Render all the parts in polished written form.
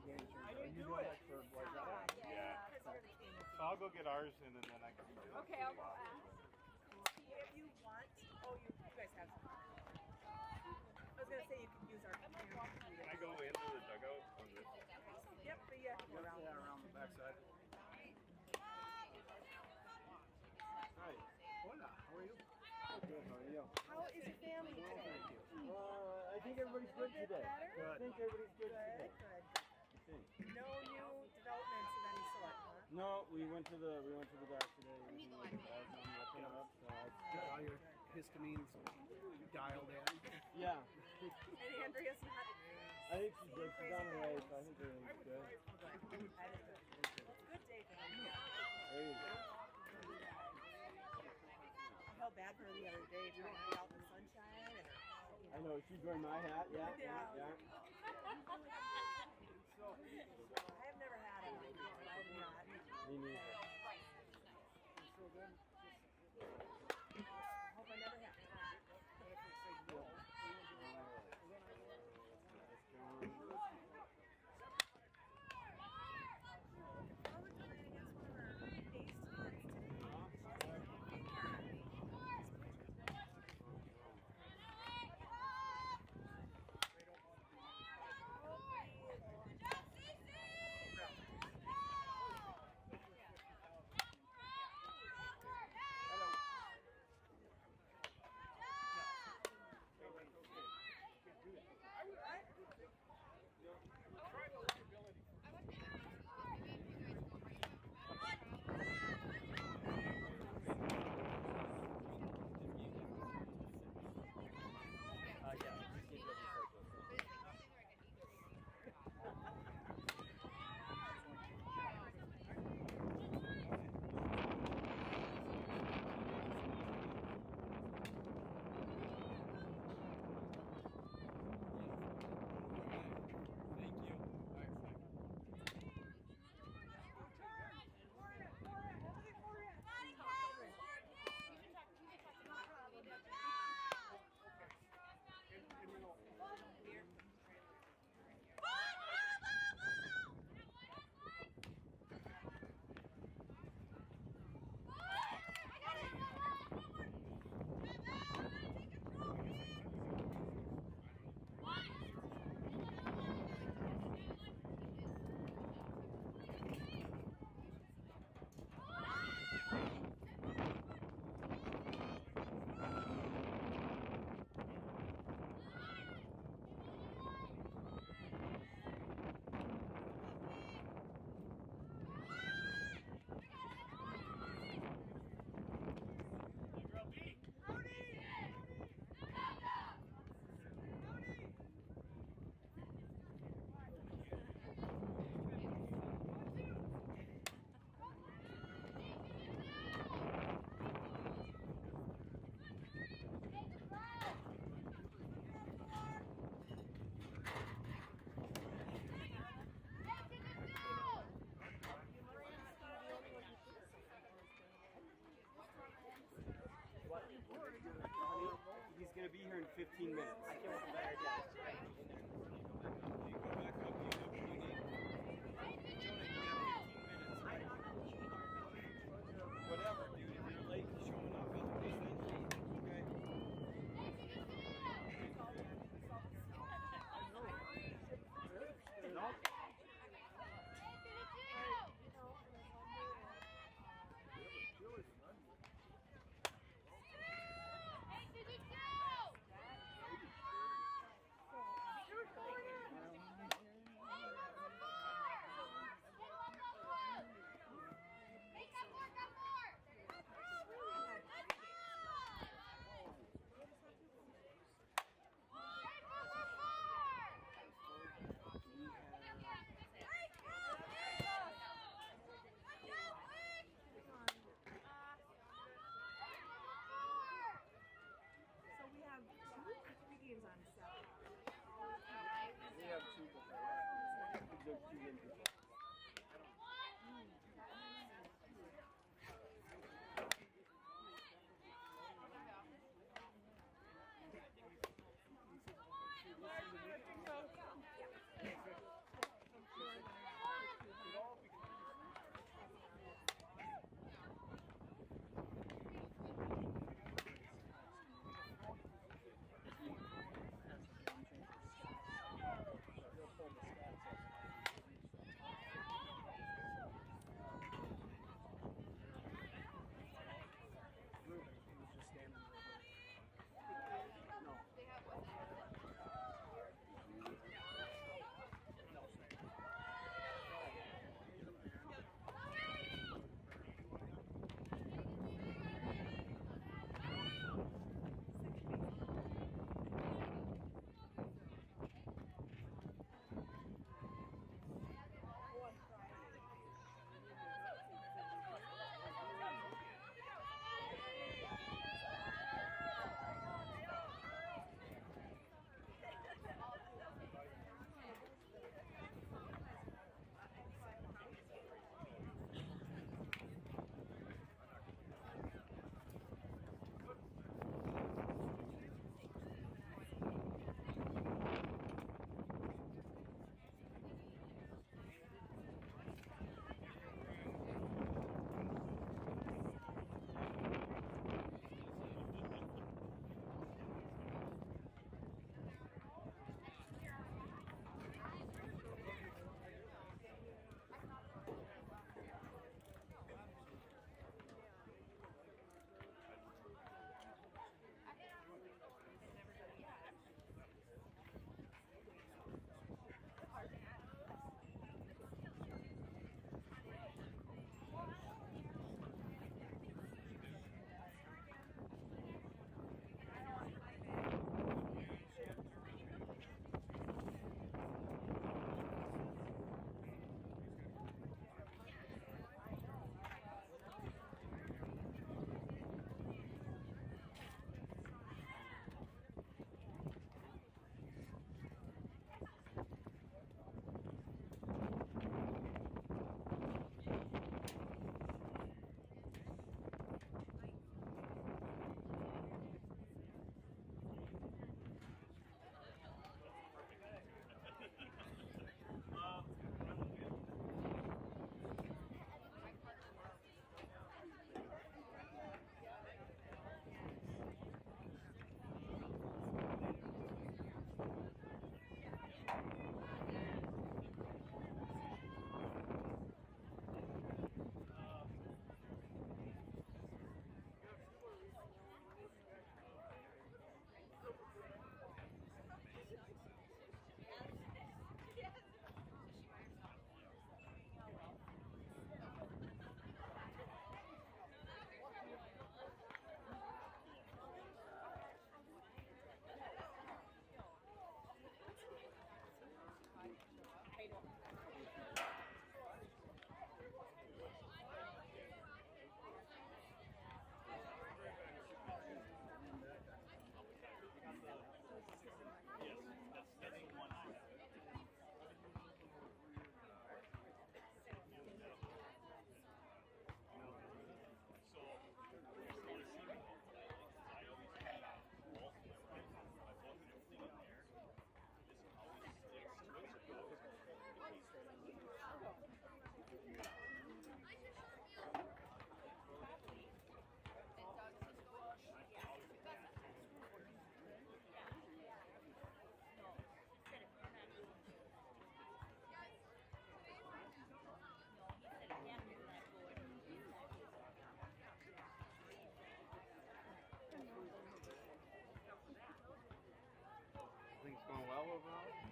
I didn't do it. Yeah. So I'll go get ours and then I can. Okay, I'll go ask. If you want, you guys have some. I was going to say you could use our computer. Can I go into the dugout on this? Yep, but you have to go around. Yeah, around the backside. Hi. Hola, how are you? Good, how are you? How is your family today? I think everybody's good today. Good. I think everybody's good today. Good. No new developments of any sort, huh? No, we went to the doc today. All your histamines dialed in. Yeah. And Andrea's not. I think she's good. She's on her way, so I think everything's good. That is good. Good day for you. There you go. I felt bad for her the other day trying to be out in the sunshine. And, I know, she's wearing my hat. Yeah. I have never had it. I have not. Me neither. I hope I never have it. Oh, we're playing against one of our ace teams today. He's going to be here in 15 minutes. I can't wait whatever, dude. If you're late showing up, okay? No.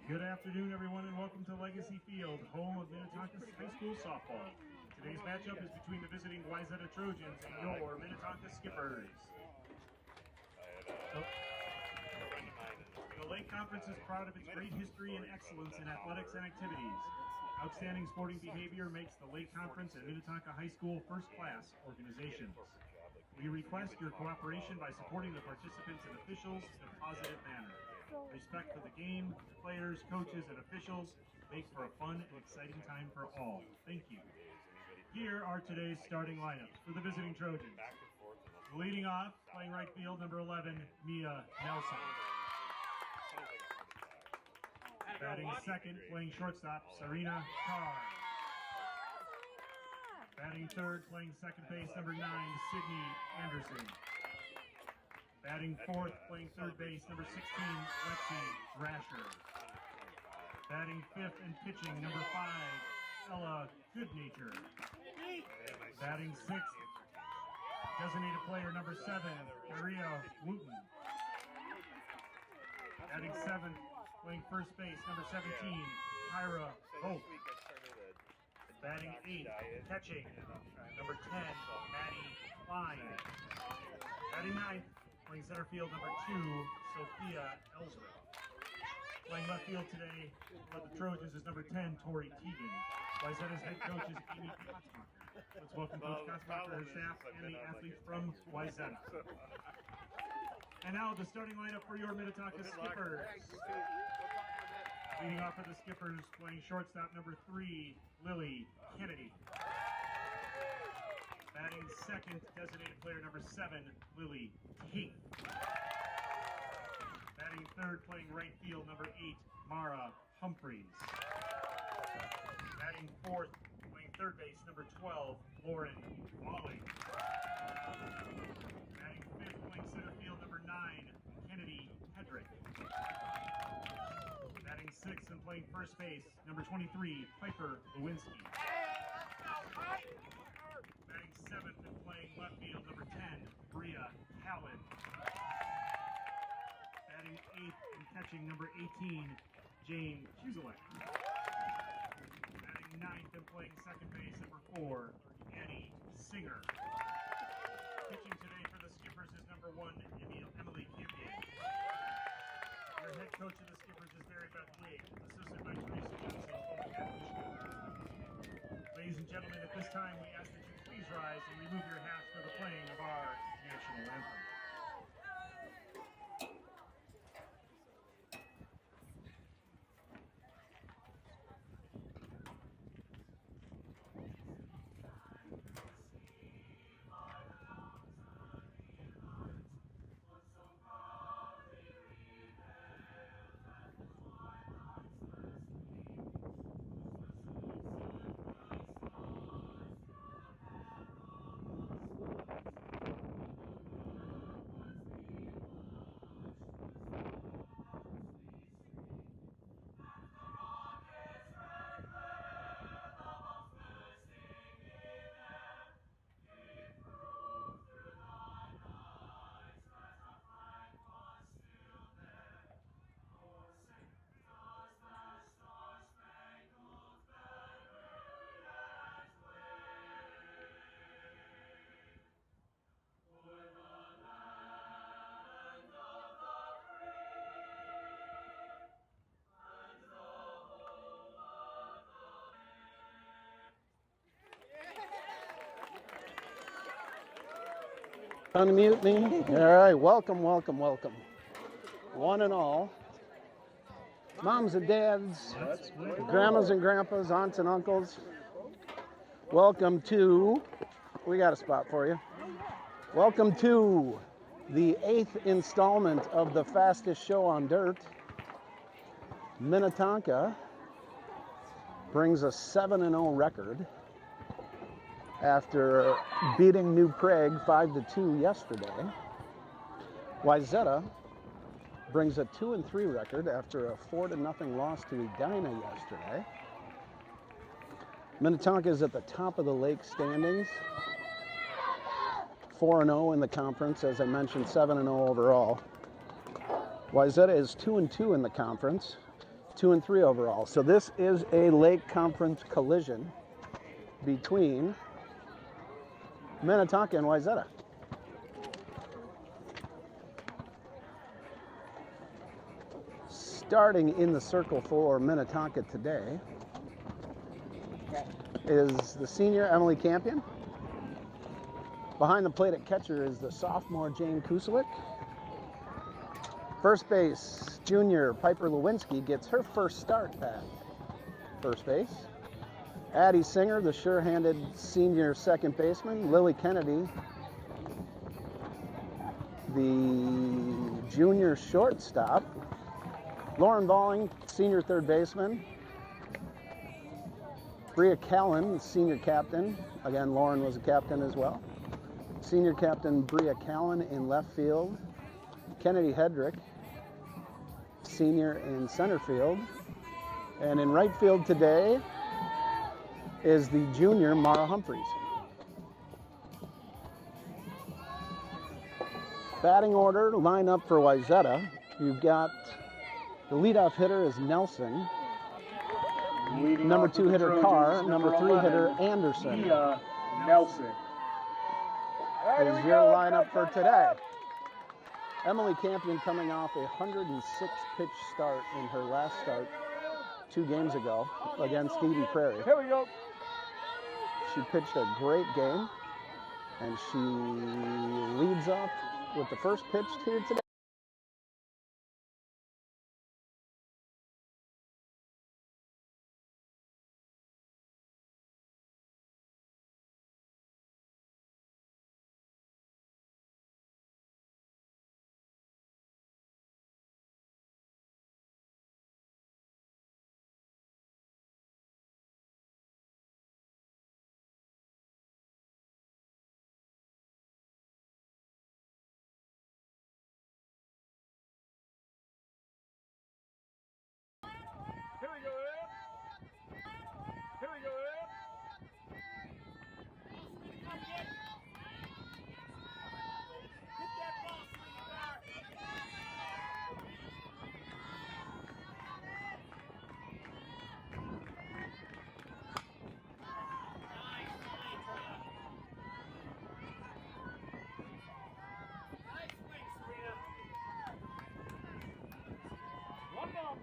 Good afternoon, everyone, and welcome to Legacy Field, home of Minnetonka High School softball. Today's matchup is between the visiting Wayzata Trojans and your Minnetonka Skippers. The Lake Conference is proud of its great history and excellence in athletics and activities. Outstanding sporting behavior makes the Lake Conference and Minnetonka High School first-class organizations. We request your cooperation by supporting the participants and officials in a positive manner. Respect for the game, players, coaches, and officials make for a fun and exciting time for all. Thank you. Here are today's starting lineups for the visiting Trojans. Leading off, playing right field, number 11, Mia Nelson. Batting second, playing shortstop, Serena Carr. Batting third, playing second base, number 9, Sydney Anderson. Batting fourth, playing third base, number 16, Lexi Rasher. Batting fifth and pitching, number 5, Ella Goodnature. Batting sixth, designated player, number 7, Maria Wooten. Batting seventh, playing first base, number 17, Kyra Hope. Batting 8th, catching, number 10, Maddie Klein. Batting 9th, playing center field, number 2, Sophia Ellsworth. Playing left field today for the Trojans is number 10, Tori Teagan. Wayzata's head coach is Amy Kotzmacher. Let's welcome Coach Kotzmacher, her staff, and the athletes from Wayzata. And now the starting lineup for your Minnetonka Skippers. Leading off for the Skippers, playing shortstop, number 3, Lily Kennedy. Batting second, designated player, number 7, Lily Tate. Batting third, playing right field, number 8, Mara Humphreys. Batting fourth, playing third base, number 12, Lauren Walling. Batting fifth, playing center field, number 9, Kennedy Hedrick. Batting sixth and playing first base, number 23, Piper Lewinsky. Batting seventh and playing left field, number 10, Bria Callan. Batting eighth and catching, number 18, Jane Cuselek. Batting ninth and playing second base, number 4, Annie Singer. Pitching today for the Skippers is number 1, Emily Campion. Your head coach of the Skippers is Mary Beth Wig, assisted by Teresa Johnson. Ladies and gentlemen, at this time we ask that you please rise and remove your hats for the playing of our national anthem. Unmute me. All right, welcome, welcome, welcome. One and all. Moms and dads, grandmas and grandpas, aunts and uncles. Welcome to, we got a spot for you. Welcome to the 8th installment of the fastest show on dirt. Minnetonka brings a 7-0 record after beating New Prague 5-2 yesterday. Wayzata brings a 2-3 record after a 4-0 loss to Edina yesterday. Minnetonka is at the top of the lake standings. 4-0 in the conference, as I mentioned, 7-0 overall. Wayzata is 2-2 in the conference, 2 and 3 overall. So this is a Lake Conference collision between Minnetonka and Wayzata. Starting in the circle for Minnetonka today is the senior Emily Campion. Behind the plate at catcher is the sophomore Jane Kuselik. First base, junior Piper Lewinsky gets her first start at first base. Addie Singer, the sure-handed senior second baseman. Lily Kennedy, the junior shortstop. Lauren Balling, senior third baseman. Bria Callan, the senior captain. Again, Lauren was a captain as well. Senior captain Bria Callan in left field. Kennedy Hedrick, senior in center field. And in right field today is the junior Mara Humphreys. Batting order, line up for Wayzata. You've got the leadoff hitter is Nelson. Leading Number off 2 with the hitter Trojans, Carr. Number 3 11, hitter Anderson Mia Nelson. is your lineup for today. Emily Campion coming off a 106 pitch start in her last start 2 games ago against Eden Prairie. Here we go. She pitched a great game, and she leads off with the first pitch here today. Here we go. Here we go. One ball.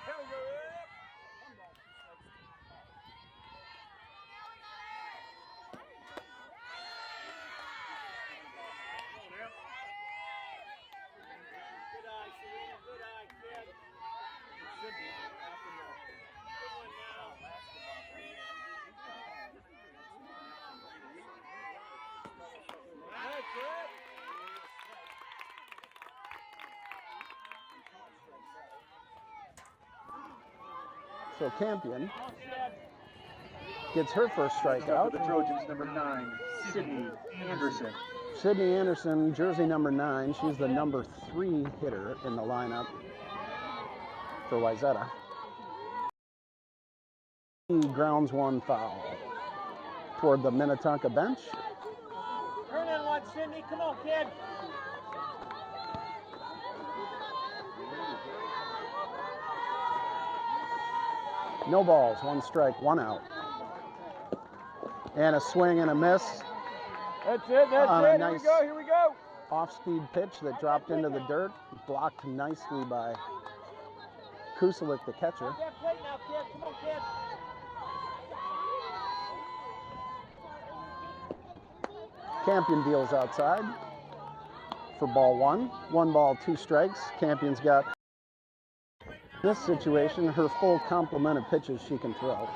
Here we go. Good eye, Serena. Good eye, kid. Should be after the good one now. That's it. So Campion gets her first strikeout. For the Trojans, number 9, Sydney Anderson. Sydney Anderson, jersey number 9. She's the number 3 hitter in the lineup for Wayzata. He grounds one foul toward the Minnetonka bench. Turn in one, Sydney. Come on, kid. No balls, 1 strike, 1 out. And a swing and a miss That's it. That's On a it. nice- Here we go. Here we go. off-speed pitch that dropped into the dirt, blocked nicely by Kuselik, the catcher. That plate now, kid. Come on, kid. Campion deals outside for ball 1. 1 ball, 2 strikes. Campion's got, in this situation, her full complement of pitches she can throw.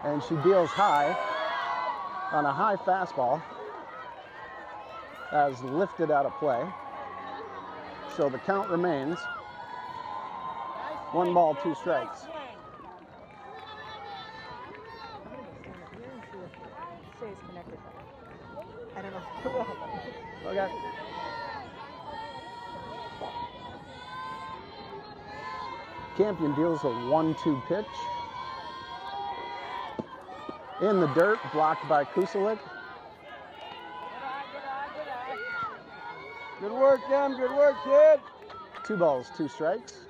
And she deals high on a high fastball as lifted out of play. So the count remains 1 ball, 2 strikes. Say it's connected. I don't know. Okay. Campion deals a 1-2 pitch. In the dirt, blocked by Kuselik. Good work, Dem. Good work, kid. 2 balls, 2 strikes.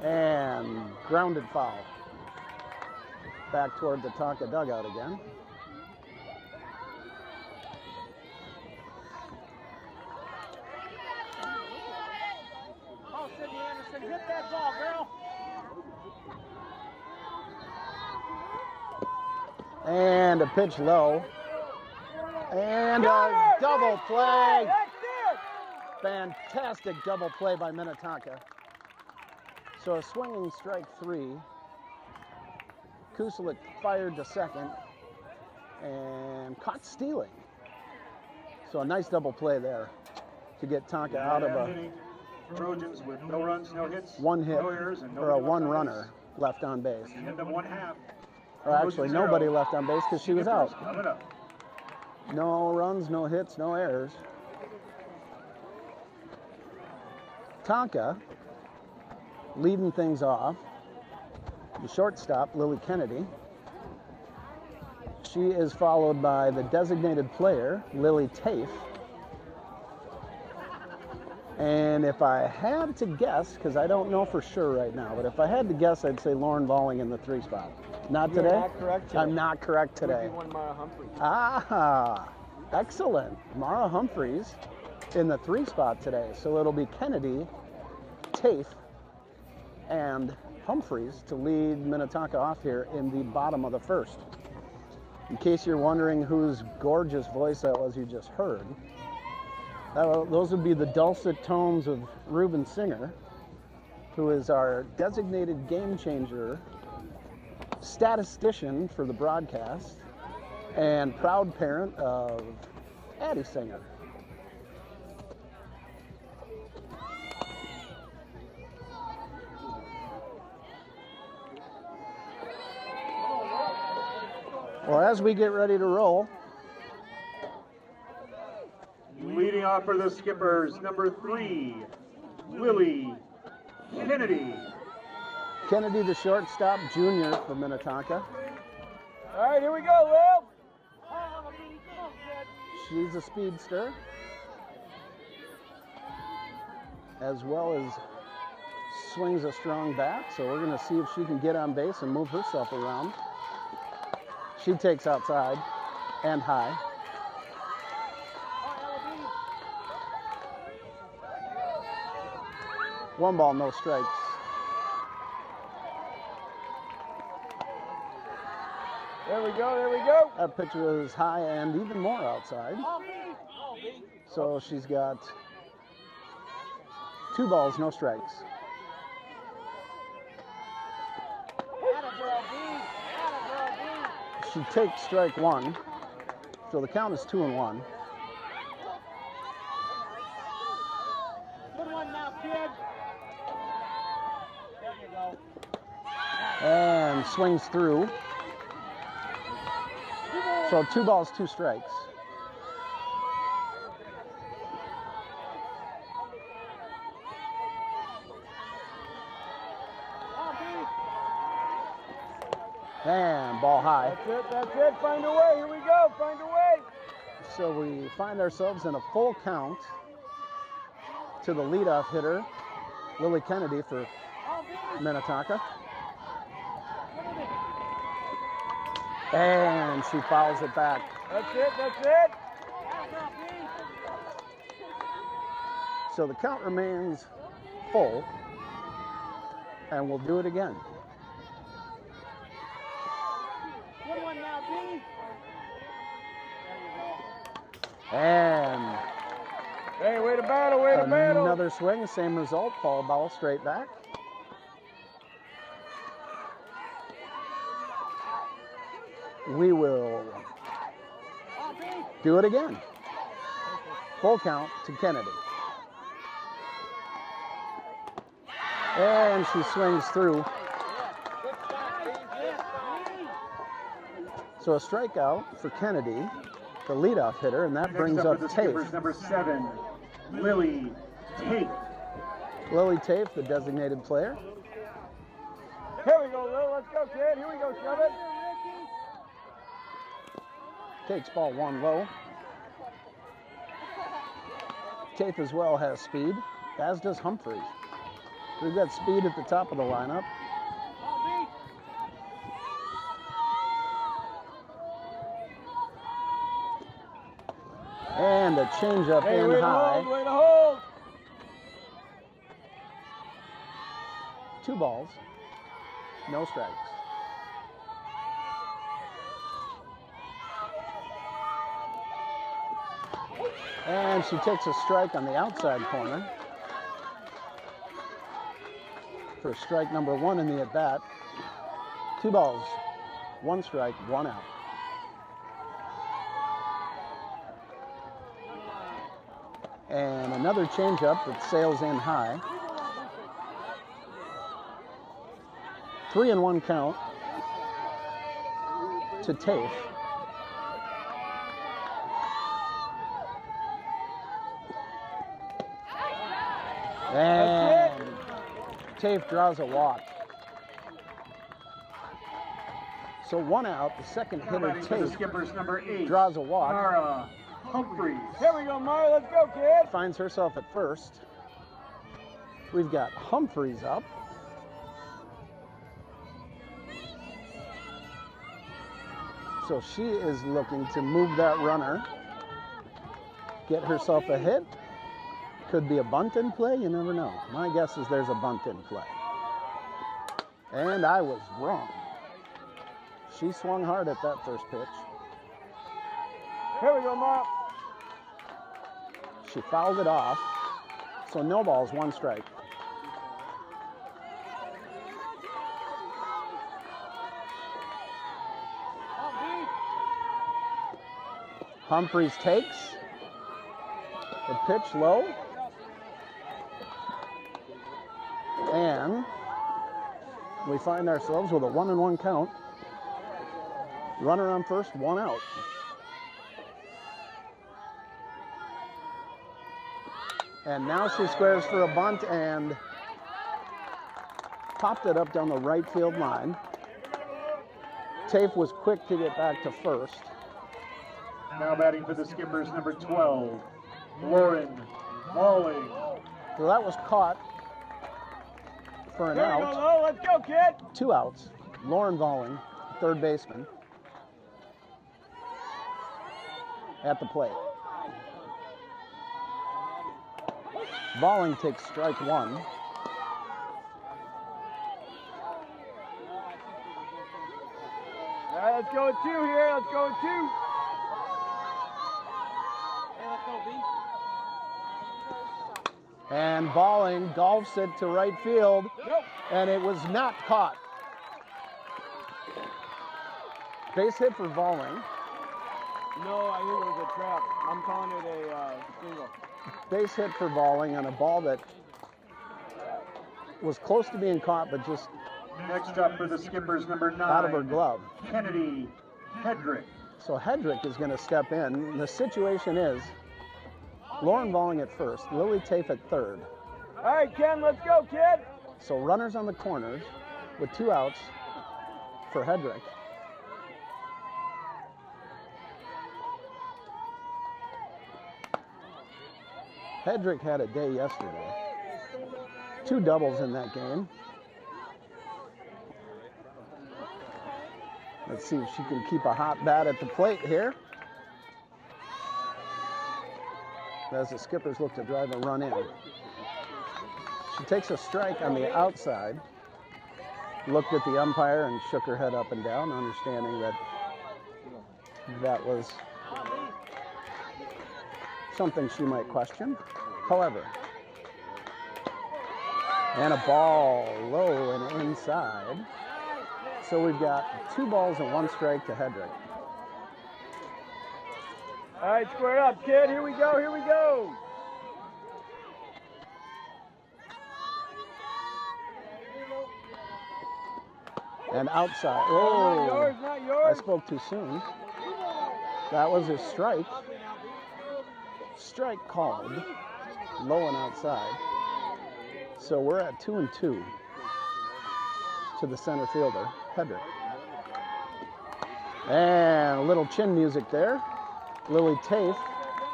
And grounded foul. Back toward the Tonka dugout again. Oh, Sydney Anderson, hit that ball, girl. And a pitch low. And a double play. That's it. Fantastic double play by Minnetonka. So a swinging strike 3. Kuselik fired to second and caught stealing. So a nice double play there to get Tonka out of a Trojans with no runs, no hits, 1 hit no errors, and or a 1 runner left on base. end of 1/2. Or actually nobody left on base because she was out. Coming up. No runs, no hits, no errors. Tonka leading things off. The shortstop, Lily Kennedy. She is followed by the designated player, Lily Tafe. And if I had to guess, because I don't know for sure right now, but if I had to guess, I'd say Lauren Valling in the 3 spot. Not You're today? not correct today. I'm not correct today. One Mara Humphreys. Ah, excellent. Mara Humphreys in the 3 spot today. So it'll be Kennedy, Tafe, and Humphreys to lead Minnetonka off here in the bottom of the 1st. In case you're wondering whose gorgeous voice that was you just heard, those would be the dulcet tones of Ruben Singer, who is our designated game changer, statistician for the broadcast, and proud parent of Addie Singer. Well, as we get ready to roll, Leading off for the Skippers, number 3, Lily Kennedy. Kennedy, the shortstop, junior for Minnetonka. All right, here we go, Will. She's a speedster, as well as swings a strong bat. So we're going to see if she can get on base and move herself around. She takes outside and high. 1 ball, no strikes. There we go, there we go. That pitch was high and even more outside. So she's got 2 balls, no strikes. She takes strike 1. So the count is 2-1. Good one now, kid. There you go. And swings through. So 2 balls, 2 strikes. And ball high. That's it, find a way, here we go, find a way. So we find ourselves in a full count to the leadoff hitter, Lily Kennedy for Minnetonka. And she fouls it back. That's it, that's it. So the count remains full, and we'll do it again. Good one now, B. And Hey, way to battle, way to battle. another swing, same result, foul ball straight back. We will do it again. Full count to Kennedy. And she swings through. So a strikeout for Kennedy, the leadoff hitter, and that brings up the Tafe. Skippers, number 7, Lily Tate. Lily Tafe, the designated player. Here we go, Lil. Let's go, kid. Here we go, shove it. Takes ball one low. Tafe as well has speed, as does Humphreys. We've got speed at the top of the lineup. And a changeup in high. Way to hold. 2 balls, no strikes. And she takes a strike on the outside corner for strike number 1 in the at-bat. 2 balls, 1 strike, 1 out. And another changeup that sails in high. 3-1 count to Tafe. And Tafe draws a walk. So 1 out. The second hitter, Tafe, Skippers number 8. draws a walk. Mara Humphreys. Here we go, Mara. Let's go, kid. Finds herself at first. We've got Humphreys up. So she is looking to move that runner, get herself a hit. Could be a bunt in play, you never know. My guess is there's a bunt in play. And I was wrong. She swung hard at that first pitch. Here we go, Mara. She fouled it off. So no balls, 1 strike. Humphreys takes. The pitch low. And we find ourselves with a 1-1 count. Runner on first, 1 out. And now she squares for a bunt and popped it up down the right field line. Tafe was quick to get back to first. Now batting for the Skippers number 12, Lauren Walling. So that was caught for an Here we go, out. Lil. Let's go, kid. 2 outs. Lauren Valling, third baseman, at the plate. Valling takes strike 1. All right, let's go with 2 here. Let's go with 2. And Valling golfs it to right field, and it was not caught. Base hit for Valling. No, I think it was a trap. I'm calling it a single. Base hit for Valling on a ball that was close to being caught, but just Next up for the Skippers number 9, out of her glove. Kennedy Hedrick. So Hedrick is going to step in. The situation is Lauren Valling at first, Lily Tafe at third. All right, Ken, let's go, kid. So runners on the corners with 2 outs for Hedrick. Hedrick had a day yesterday. 2 doubles in that game. Let's see if she can keep a hot bat at the plate here. As the Skippers look to drive a run in. She takes a strike on the outside. Looked at the umpire and shook her head up and down, understanding that that was something she might question. However, and a ball low and inside. So we've got 2 balls and 1 strike to Hedrick. All right, square up, kid. Here we go, here we go. And outside. Not Oh, yours, not I yours. spoke too soon. That was a strike. Strike called. Low and outside. So we're at 2-2 to the center fielder, Hedrick. And a little chin music there. Lily Tafe,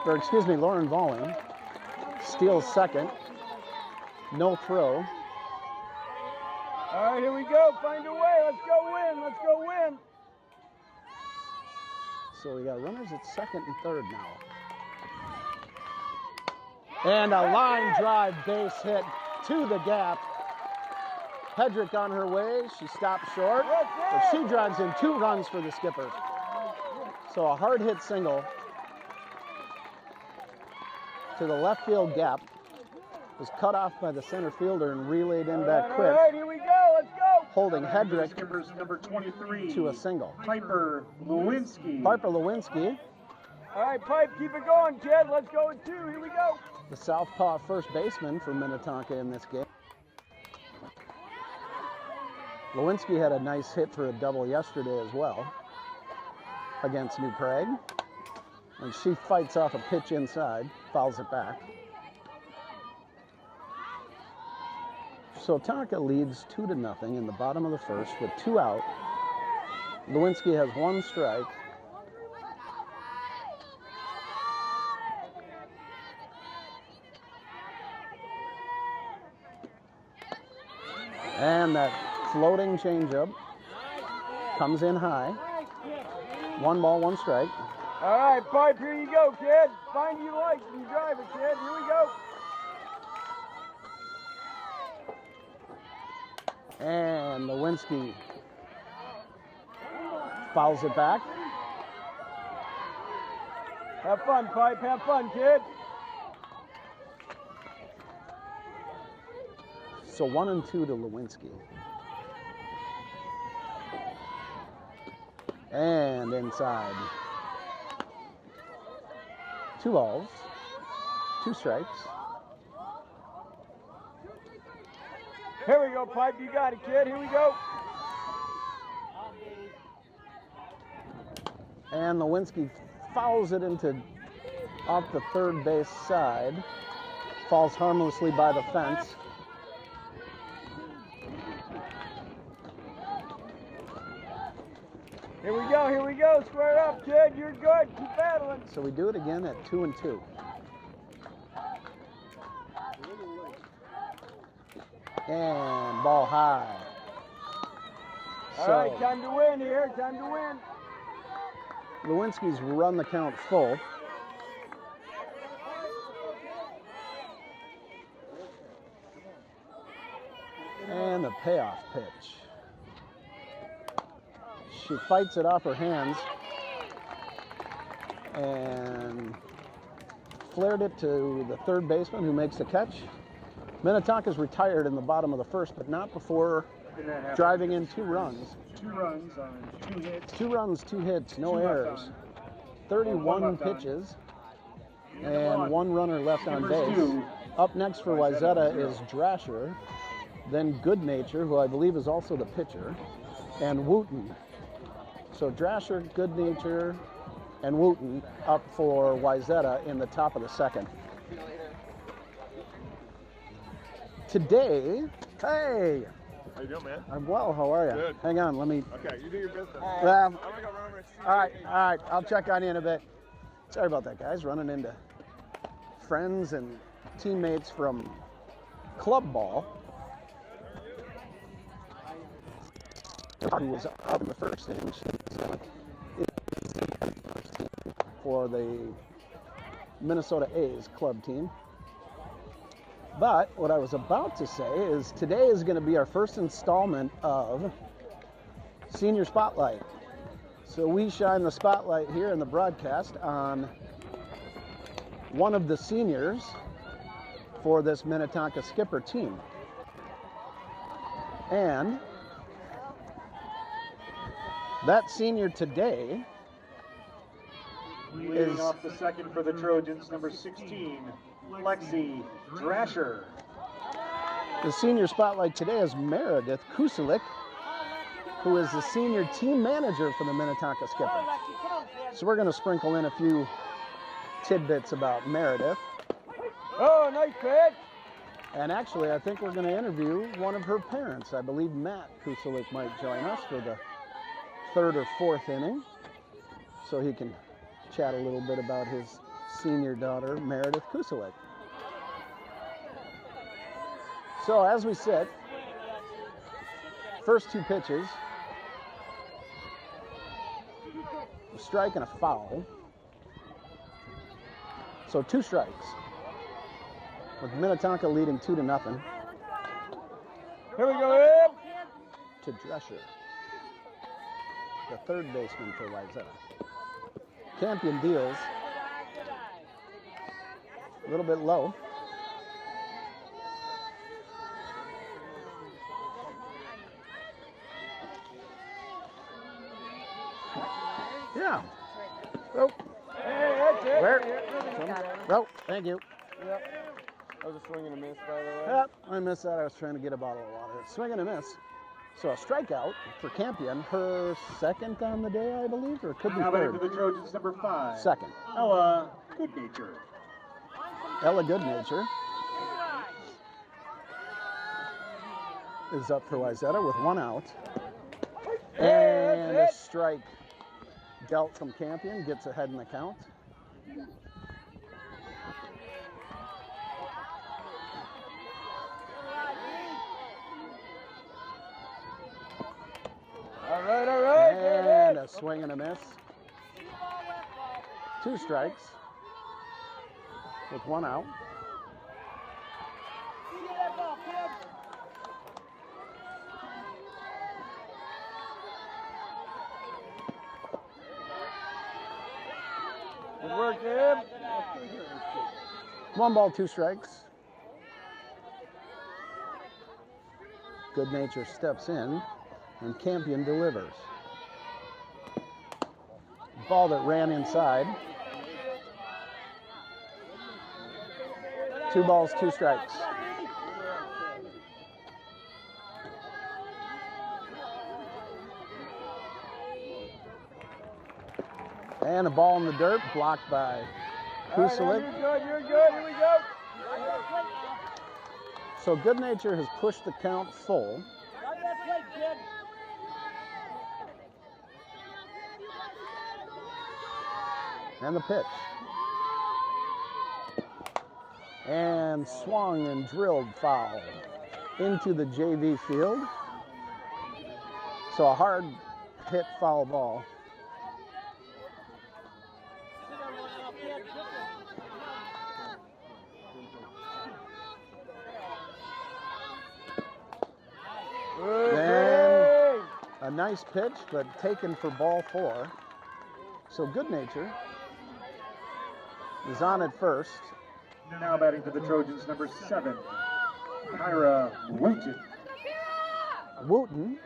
or excuse me, Lauren Volling steals second. No throw. All right, here we go. Find a way. Let's go win. Let's go win. So we got runners at second and third now. And a line drive base hit to the gap. Hedrick on her way. She stopped short, but she drives in 2 runs for the Skippers. So a hard hit single to the left field gap was cut off by the center fielder and relayed in back quick. All right, here we go. Let's go. Holding Hedrick Skippers number 23 to a single. Piper Lewinsky. Piper Lewinsky, All right, Pipe, keep it going, kid. Let's go with 2. Here we go. the southpaw first baseman for Minnetonka in this game. Lewinsky had a nice hit for a double yesterday as well against New Prague. And she fights off a pitch inside, fouls it back. So Tonka leads 2-0 in the bottom of the first with 2 out. Lewinsky has 1 strike. And that floating changeup comes in high. 1 ball, 1 strike. All right, Pipe, here you go, kid. Find you like and drive it, kid. Here we go. And Lewinsky fouls it back. Have fun, Pipe. Have fun, kid. So 1-2 to Lewinsky. And inside. 2 balls, 2 strikes. Here we go, Pipe. You got it, kid. Here we go. And Lewinsky fouls it into off the third base side. Falls harmlessly by the fence. Here we go. Here we go. Square up, kid. You're good. Keep battling. So we do it again at 2-2. And ball high. All right, time to win here. Time to win. Lewinsky's run the count full. And the payoff pitch. She fights it off her hands and flared it to the third baseman who makes the catch. Minnetonka's retired in the bottom of the first, but not before driving in 2 runs. 2 runs on 2 hits. 2 runs, 2 hits, no 2 left errors. on. 31 left on. pitches and 1 runner left on Skippers base. 2. Up next for Wayzata is Drasher, then Good Nature, who I believe is also the pitcher, and Wooten. So Drasher, Good Nature, and Wooten up for Wayzata in the top of the second. Today, hey, How you doing, man? I'm well, how are you? Good. Hang on, let me, Okay, you do your business. well, I'm gonna go run over and see. all right, I'll check on you in a bit. Sorry about that, guys, running into friends and teammates from club ball. Who was up in the first inning for the Minnesota A's club team. But what I was about to say is today is going to be our first installment of Senior Spotlight. So we shine the spotlight here in the broadcast on one of the seniors for this Minnetonka Skipper team. And that senior today Leading off the second for the Trojans, number 16, Lexi Drasher. The senior spotlight today is Meredith Kuselik, who is the senior team manager for the Minnetonka Skippers. So we're going to sprinkle in a few tidbits about Meredith. Oh, nice pitch. And actually, I think we're going to interview one of her parents. I believe Matt Kuselik might join us for the third or fourth inning, so he can chat a little bit about his senior daughter, Meredith Kuselik. So as we sit, first two pitches, a strike and a foul. So 2 strikes, with Minnetonka leading 2-0. Here we go, Eb. To Drescher, the third baseman for Wayzata. Campion deals a little bit low. Yeah. Oh. Hey, that's it. Where? Oh, thank you. Yep. That was a swing and a miss, by the way. Yep, I missed that. I was trying to get a bottle of water. Swing and a miss. So a strikeout for Campion, her second on the day, I believe, or it could be Now third. back to the Trojans, number 5. Second. Ella Goodnature. Ella Goodnature is up for Wayzata with 1 out. And a strike dealt from Campion, gets ahead in the count. All right. And a swing and a miss. 2 strikes with 1 out. Good work, Eb. 1 ball, 2 strikes. Goodnature steps in, and Campion delivers. Ball that ran inside. 2 balls, 2 strikes. And a ball in the dirt, blocked by Kuselik. You're good. Here we go. So Goodnature has pushed the count full. And the pitch. And swung and drilled foul into the JV field. So a hard hit foul ball. And a nice pitch, but taken for ball 4. So Goodnature is on at first. Now batting for the Trojans, number 7. Kyra Wooten. Wooten.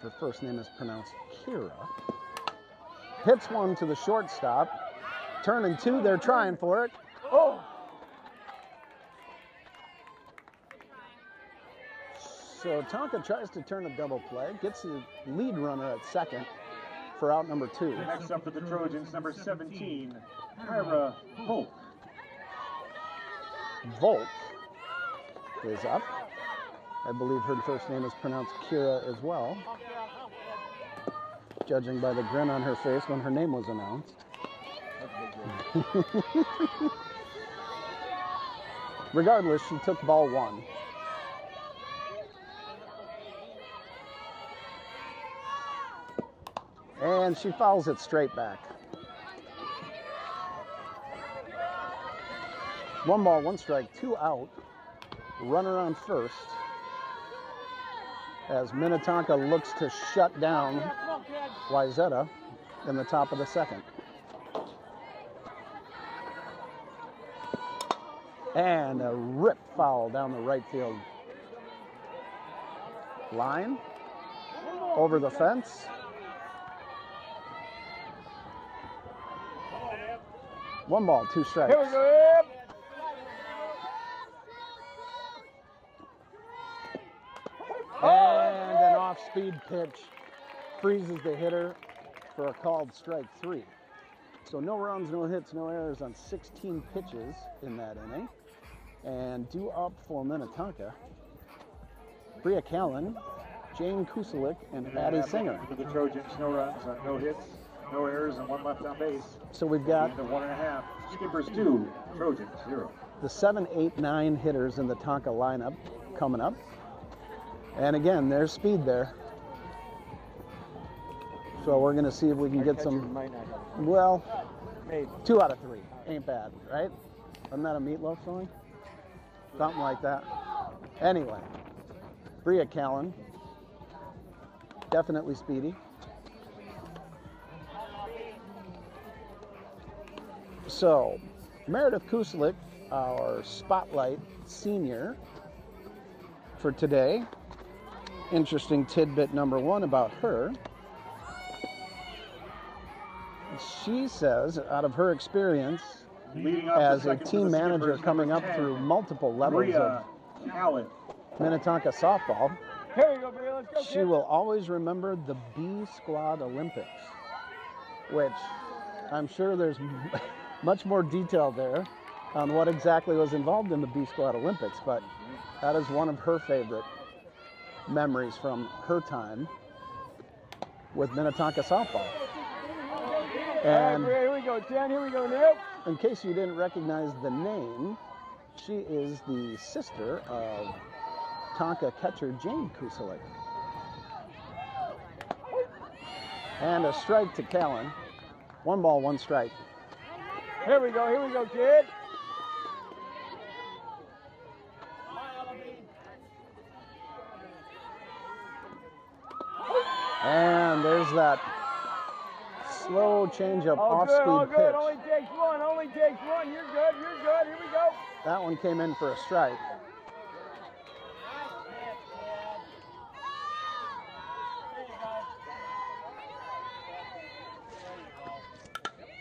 Her first name is pronounced Kira. Hits one to the shortstop. Turning 2, they're trying for it. Oh. So Tonka tries to turn a double play, gets the lead runner at second for out number 2. Next up for the Trojans, number 17. Kyra Hope. Volt is up. I believe her first name is pronounced Kira as well, judging by the grin on her face when her name was announced. Regardless, she took ball 1. And she fouls it straight back. 1 ball, 1 strike, 2 out. Runner on first. As Minnetonka looks to shut down Wayzata in the top of the second. And a rip foul down the right field line. Over the fence. One ball, 2 strikes. Here we go, Eb. And an off-speed pitch freezes the hitter for a called strike 3. So no runs, no hits, no errors on 16 pitches in that inning. And due up for Minnetonka, Bria Callan, Jane Kuselik, and Addie Singer. For the Trojans, no runs, no hits, no errors, and 1 left on base. So we've got the 1.5. Skippers 2, Trojans 0. the 7, 8, 9 hitters in the Tonka lineup coming up. And again, there's speed there. So we're going to see if we can get some, well, 2 out of 3. Ain't bad, right? Isn't that a Meatloaf song? Something like that. Anyway, Bria Callan, definitely speedy. So, Meredith Kuselik, our spotlight senior for today. Interesting tidbit number 1 about her. She says, out of her experience as a team manager coming up through multiple levels of Minnetonka softball, she will always remember the B Squad Olympics, which I'm sure there's much more detail there on what exactly was involved in the B Squad Olympics, but that is one of her favorite memories from her time with Minnetonka softball. And here we go, Jen. Here we go, Neil. in case you didn't recognize the name, she is the sister of Tonka catcher Jane Kuselik. And a strike to Callan. 1 ball, 1 strike. Here we go, kid. And there's that slow changeup off-speed pitch. Good. Only takes one. You're good. Here we go. That one came in for a strike.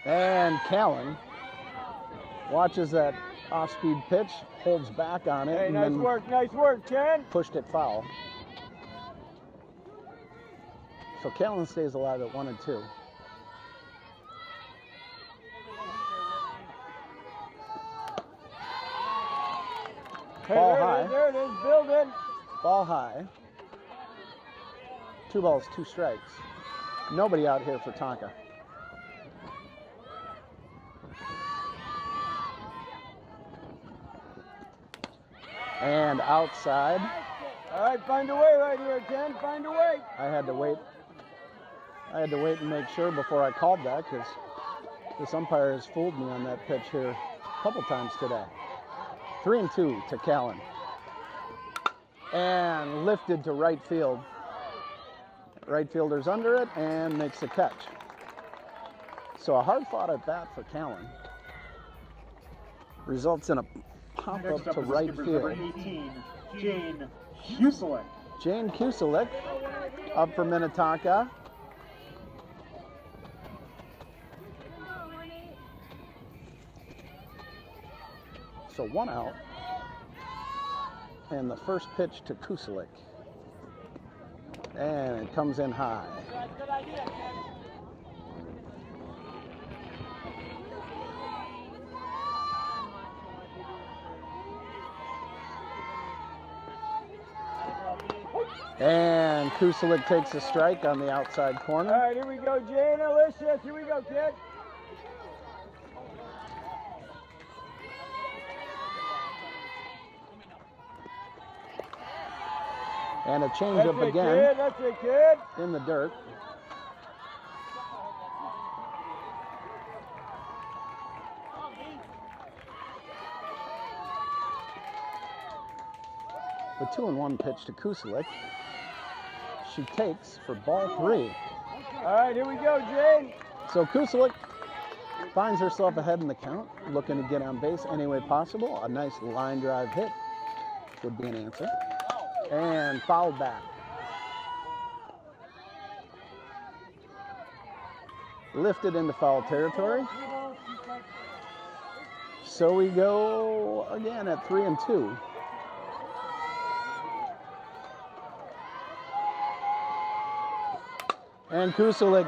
And Callan watches that off-speed pitch, holds back on it, Hey, and nice then work, Ken. pushed it foul. So Callan stays alive at 1 and 2. Ball high. There it is, building. Ball high. 2 balls, 2 strikes. Nobody out here for Tonka. And outside. All right, find a way right here, Ken. Find a way. I had to wait and make sure before I called that, because this umpire has fooled me on that pitch here a couple times today. 3 and 2 to Callan. And lifted to right field. Right fielder's under it and makes the catch. So a hard fought at bat for Callan. Results in a pop up to right field. 18, Jane Kuselik. Jane Kuselik up for Minnetonka. So 1 out. And the first pitch to Kuselik. And it comes in high. Good idea, Ken. And Kuselik takes a strike on the outside All corner. right, here we go, Jane. Alicia, here we go, kid. And a changeup again Kid. That's it, kid. in the dirt. The 2-1 pitch to Kuselik. She takes for ball 3. All right, here we go, Jane. So Kuselik finds herself ahead in the count, looking to get on base any way possible. A nice line drive hit would be an answer. And fouled back. Lifted into foul territory. So we go again at 3 and 2. And Kuselik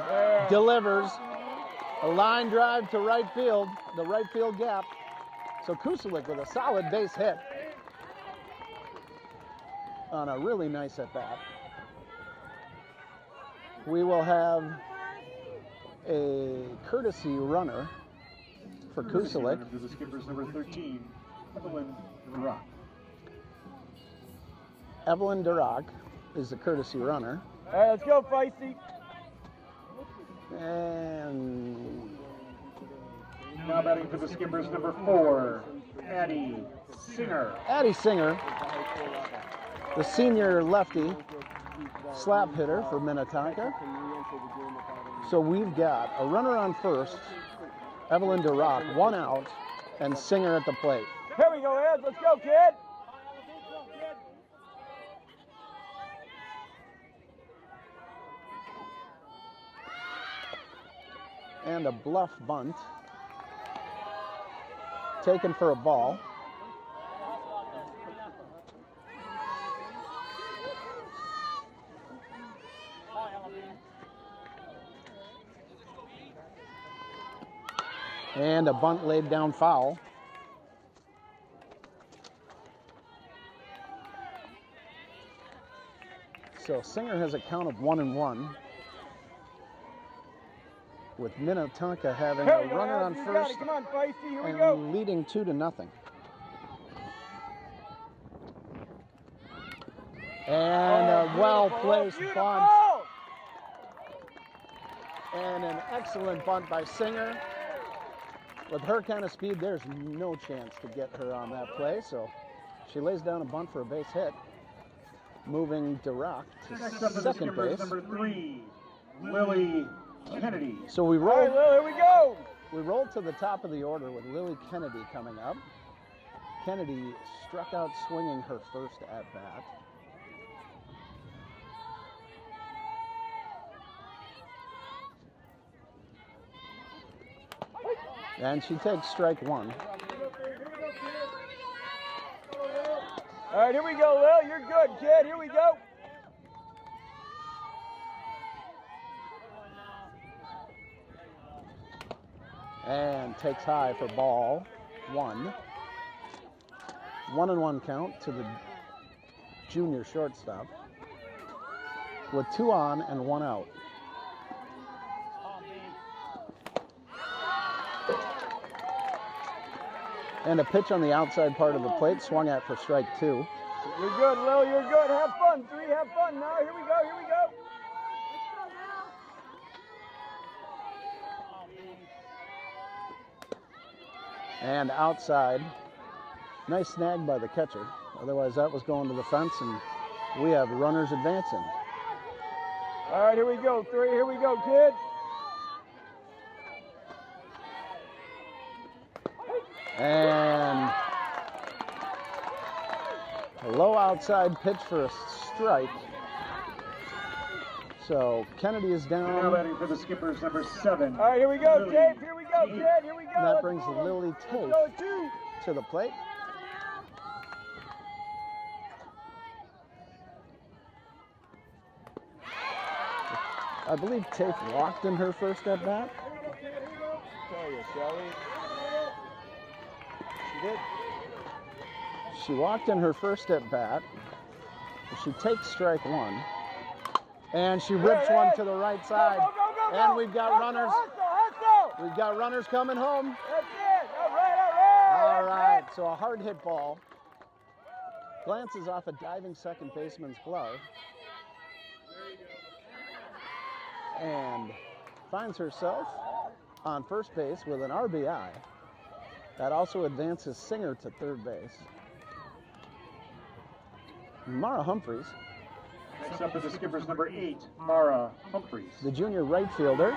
delivers A line drive to right field, the right field gap. So Kuselik with a solid base hit on a really nice at bat. We will have a courtesy runner for Kuselik. To the skipper's number 13, Evelyn Rock. Evelyn Durock is the courtesy runner. All right, let's go, Feisty. And Now batting for the skipper's number 4, Addie Singer. Addie Singer, the senior lefty slap hitter for Minnetonka. So we've got a runner on first, Evelyn Durock, 1 out, and Singer at the plate. Here we go, Ed. Let's go, kid. And a bluff bunt taken for a ball. And a bunt laid down foul. So Singer has a count of 1-1. With Minnetonka having a runner on first Come on, Feisty. Here we and go. leading 2-0. And a well-placed bunt. And an excellent bunt by Singer. With her kind of speed, there's no chance to get her on that play. So she lays down a bunt for a base hit. Moving Durock to second base. Number 3, Lily Kennedy. So we All right, roll. Lil, here we go. We roll to the top of the order with Lily Kennedy coming up. Kennedy struck out swinging her first at bat. And she takes strike 1. All right, here we go, Lil. You're good, kid. Here we go. And takes high for ball 1. 1-1 count to the junior shortstop with 2 on and 1 out. And a pitch on the outside part of the plate, swung at for strike 2. You're good, Lil. You're good. Have fun. 3, have fun. Now, here we go. Here we go. And outside, nice snag by the catcher. Otherwise, that was going to the fence, and we have runners advancing. All right, here we go. 3, here we go, kid. And a low outside pitch for a strike. So Kennedy is Now down. batting for the skipper's number 7. All right, here we go, Lily Tape. Here we go, kid. Here we go. And that Let's brings go. Lily Let's Tate go, 2. to the plate. I believe Tate walked in her first at bat. Tell you, shall we? She did. She walked in her first at bat. She takes strike 1. And she rips one to the right side. Go, go, go, go, And go. we've got Hustle, runners. hustle. We've got runners coming home. That's it. All right. All That's right, it. so a hard hit ball. Glances off a diving second baseman's glove. And finds herself on first base with an RBI. That also advances Singer to third base. Mara Humphreys, Next up is the skipper's number 8, Mara Humphreys. the junior right fielder.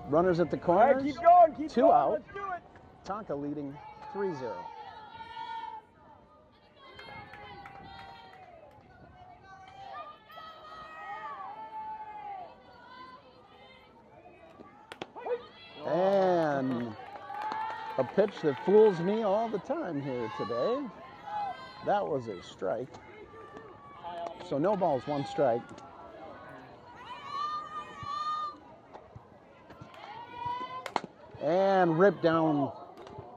Runners at the All right, corners. keep going. Keep 2 going. out. Let's do it. Tonka leading 3-0. And a pitch that fools me all the time here today. That was a strike. So no balls, 1 strike. And ripped down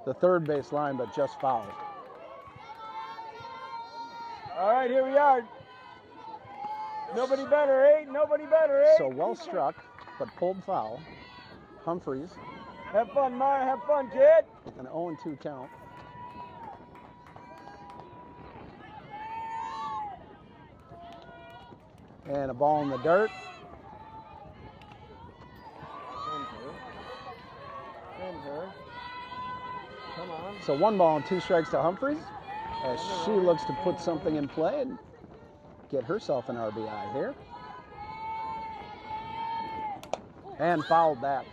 the third base line, but just fouled. All right, here we are. Nobody better, eh? Nobody better, eh? So well struck, but pulled foul. Humphreys. Have fun, Mar. Have fun, kid. An 0-2 count. And a ball in the dirt. Come on. So 1 ball and 2 strikes to Humphreys as she looks to put something in play and get herself an RBI here. And fouled back.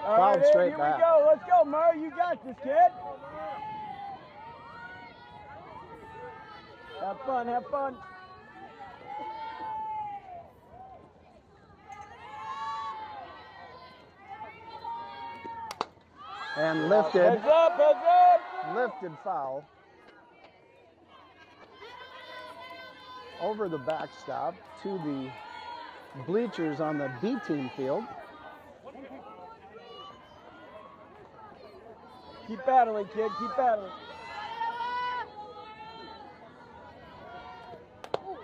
Fouled straight back. Here we go. Let's go, Mar. You got this, kid. Have fun. Have fun. And lifted. Heads up, heads up. Lifted foul. Over the backstop to the bleachers on the B team field. Keep battling, kid. Keep battling.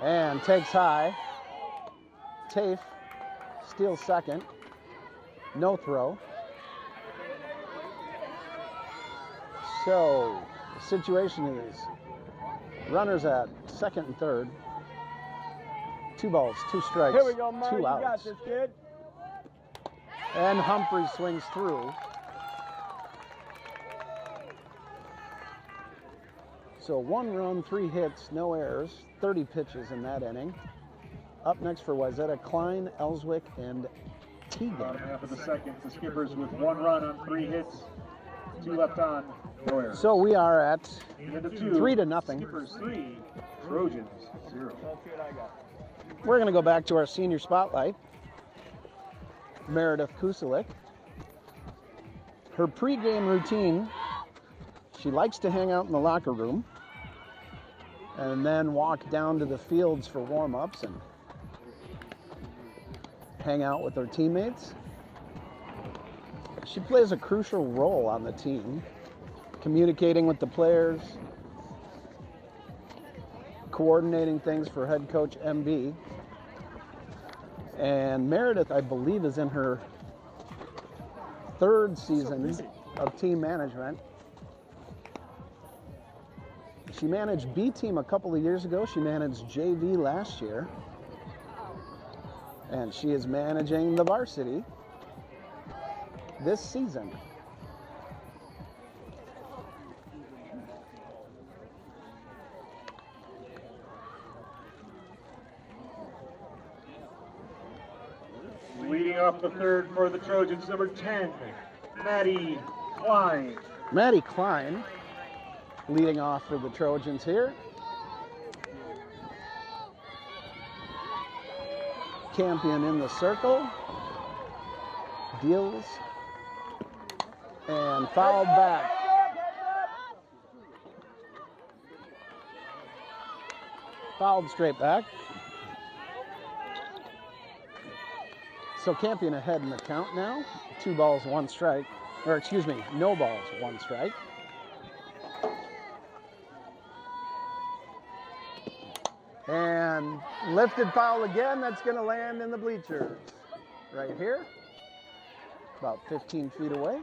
And takes high. Tafe steals second. No throw. So the situation is runners at second and third. 2 balls, 2 strikes, Here we go, Mar. 2 You got outs. this, kid. And Humphreys swings through. So 1 run, 3 hits, no errors, 30 pitches in that inning. Up next for Wayzata, Klein, Ellswick, and Teagan. Bottom half of the second, the Skippers with 1 run on 3 hits, 2 left on, no errors. So we are at End of 2, 3-0. Skippers 3, Trojans 0. That's what I got. We're going to go back to our senior spotlight. Meredith Kuselik. Her pregame routine, she likes to hang out in the locker room and then walk down to the fields for warm-ups and hang out with her teammates. She plays a crucial role on the team, communicating with the players, coordinating things for head coach MB. And Meredith, I believe, is in her 3rd season of team management. She managed B team a couple of years ago. She managed JV last year. And she is managing the varsity this season. Leading off the third for the Trojans, number 10, Maddie Klein. Maddie Klein leading off for the Trojans here. Campion in the circle. Deals. And fouled back. Fouled straight back. So Campion ahead in the count now. 2 balls, 1 strike. Or excuse me, no balls, 1 strike. And lifted foul again. That's going to land in the bleachers. Right here. About 15 feet away.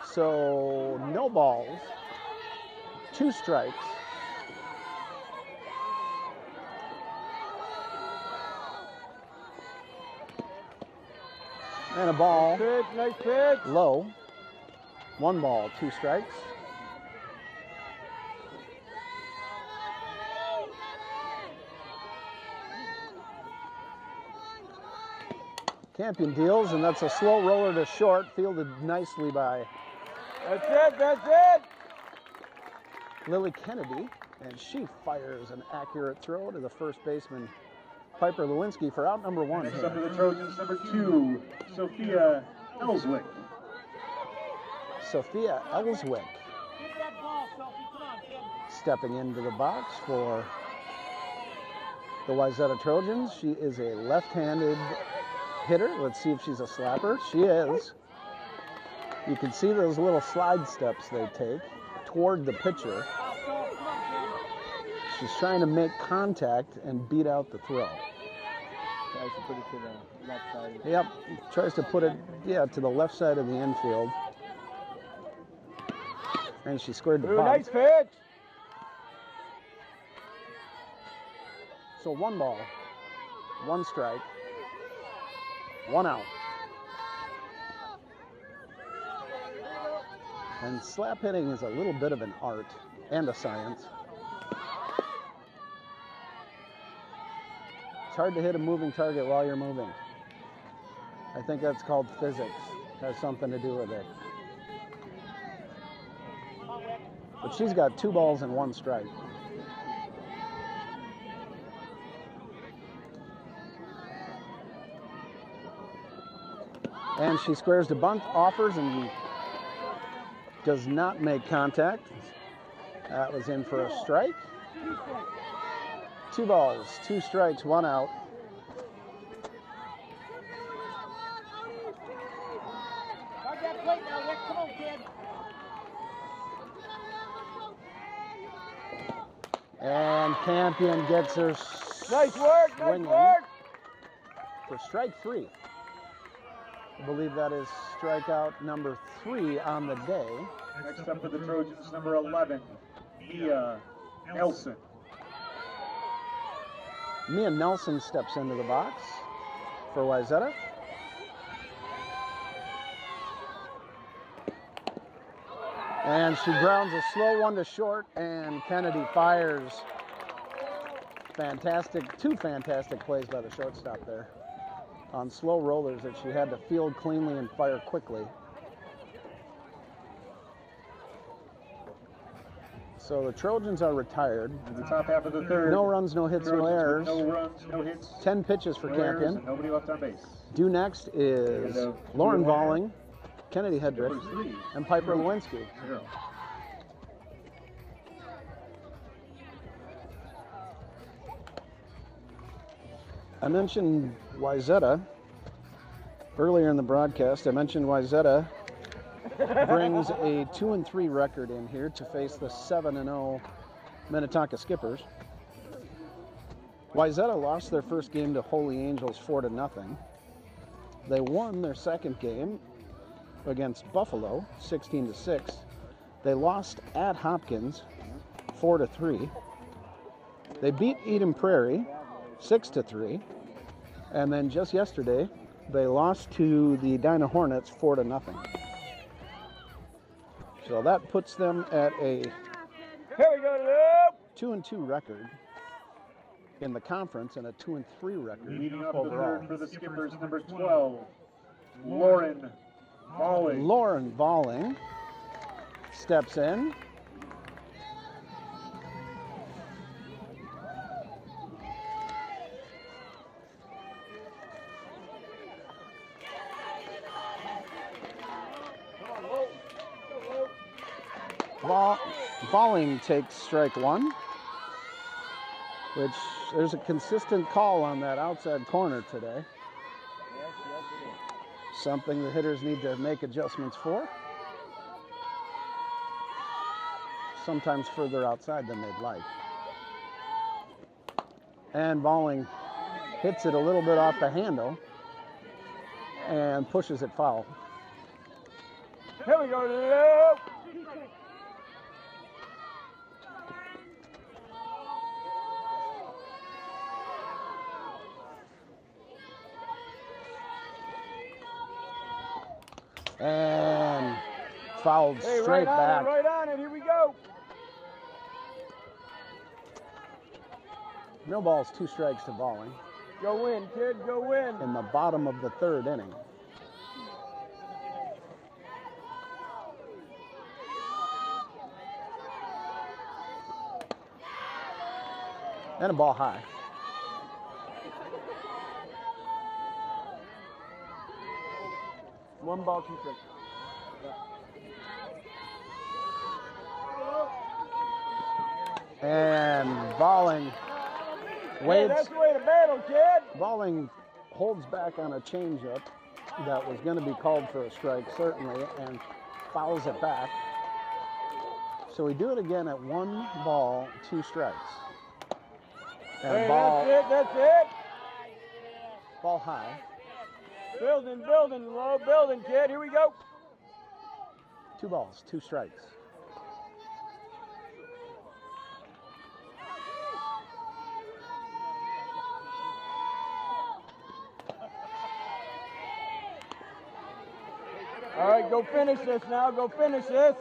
So no balls. 2 strikes. And a ball. Pitch, nice pitch. Low. 1 ball, 2 strikes. Campion deals, and that's a slow roller to short, fielded nicely by That's it, that's it. Lily Kennedy, and she fires an accurate throw to the first baseman, Piper Lewinsky, for out number 1 Next here. up for the Trojans, number 2, Sophia Ellswick. Sophia Ellswick stepping into the box for the Wayzata Trojans. She is a left-handed hitter. Let's see if she's a slapper. She is. You can see those little slide steps they take toward the pitcher. She's trying to make contact and beat out the throw. Tries to put it to the left side. Yep, tries to put it, to the left side of the infield. And she squared the bunt. Nice pitch. So 1 ball, 1 strike, 1 out. And slap hitting is a little bit of an art and a science. It's hard to hit a moving target while you're moving. I think that's called physics. Has something to do with it. But she's got 2 balls and 1 strike. And she squares the bunt, offers, and does not make contact. That was in for a strike. 2 balls, 2 strikes, 1 out. Guard that plate now, Rick. Come on, kid. And Campion gets her Nice work, swinging nice work. for strike 3. I believe that is strikeout number 3 on the day. Next up for the Trojans, number 11, Mia Nelson. Mia Nelson steps into the box for Wayzata. And she grounds a slow one to short, and Kennedy fires. Fantastic, 2 fantastic plays by the shortstop there on slow rollers that she had to field cleanly and fire quickly. So the Trojans are retired. In the top half of the third. No runs, no hits, no Trojans with errors. No runs, no hits. 10 pitches for no errors, Campion. and nobody left on base. Due next is Lauren Valling, Kennedy Hedrick, First 3. and Piper Lewinsky. 0. I mentioned Wayzata earlier in the broadcast. I mentioned Wayzata brings a 2-3 record in here to face the 7-0 Minnetonka Skippers. Wayzata lost their first game to Holy Angels 4-0. They won their second game against Buffalo 16-6. They lost at Hopkins 4-3. They beat Eden Prairie 6-3. And then just yesterday, they lost to the Edina Hornets 4-0. So that puts them at a 2-2 record in the conference and a 2-3 record Leading up the overall. third for the Skippers, number 12, Lauren Valling. Lauren Valling steps in. Valling takes strike 1, which there's a consistent call on that outside corner today. Something the hitters need to make adjustments for. Sometimes further outside than they'd like. And Valling hits it a little bit off the handle and pushes it foul. Here we go, Lou. And fouled Hey, straight back. Right on it, here we go. No balls, 2 strikes to Valling Go in, kid, go in. in the bottom of the 3rd inning. And a ball high. One ball, 2 strikes. And Valling Waits. That's the way to battle, kid. Balling holds back on a changeup that was going to be called for a strike, certainly, and fouls it back. So we do it again at 1 ball, 2 strikes. And Hey, ball, that's it. ball high. Building, low building, kid. Here we go. 2 balls, 2 strikes. All right, go finish this now. Go finish this.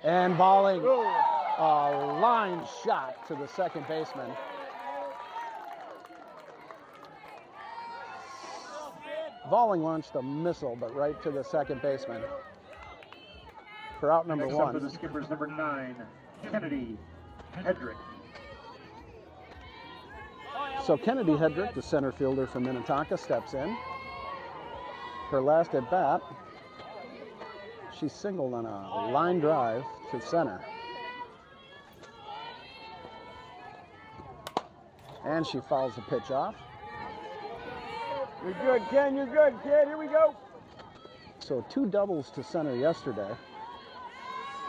And balling a line shot to the second baseman. Balling launched a missile, but right to the second baseman. For out number Next up for 1. the skipper's number 9, Kennedy Hedrick. So Kennedy Hedrick, the center fielder for Minnetonka, steps in. Her last at bat, she singled on a line drive to center. And she fouls the pitch off. You're good, Ken. You're good, kid. Here we go. So 2 doubles to center yesterday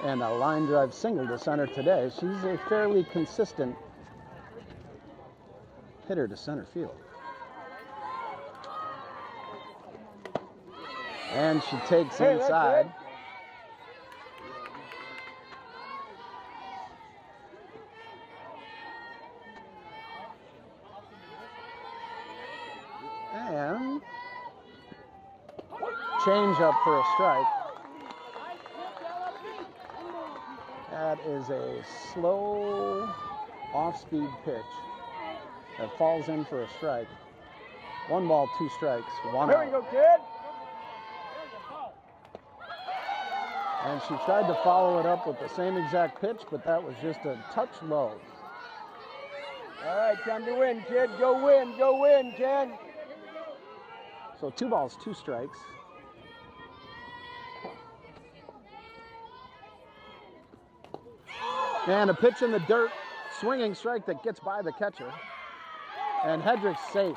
and a line drive single to center today. She's a fairly consistent hitter to center field. And she takes Hey, that's inside. it. And change up for a strike. That is a slow off-speed pitch that falls in for a strike. 1 ball, 2 strikes, 1 Here we out. go, kid. And she tried to follow it up with the same exact pitch, but that was just a touch low. All right, time to win, kid. Go win, Ken. So 2 balls, 2 strikes. And a pitch in the dirt, swinging strike that gets by the catcher. And Hedrick's safe.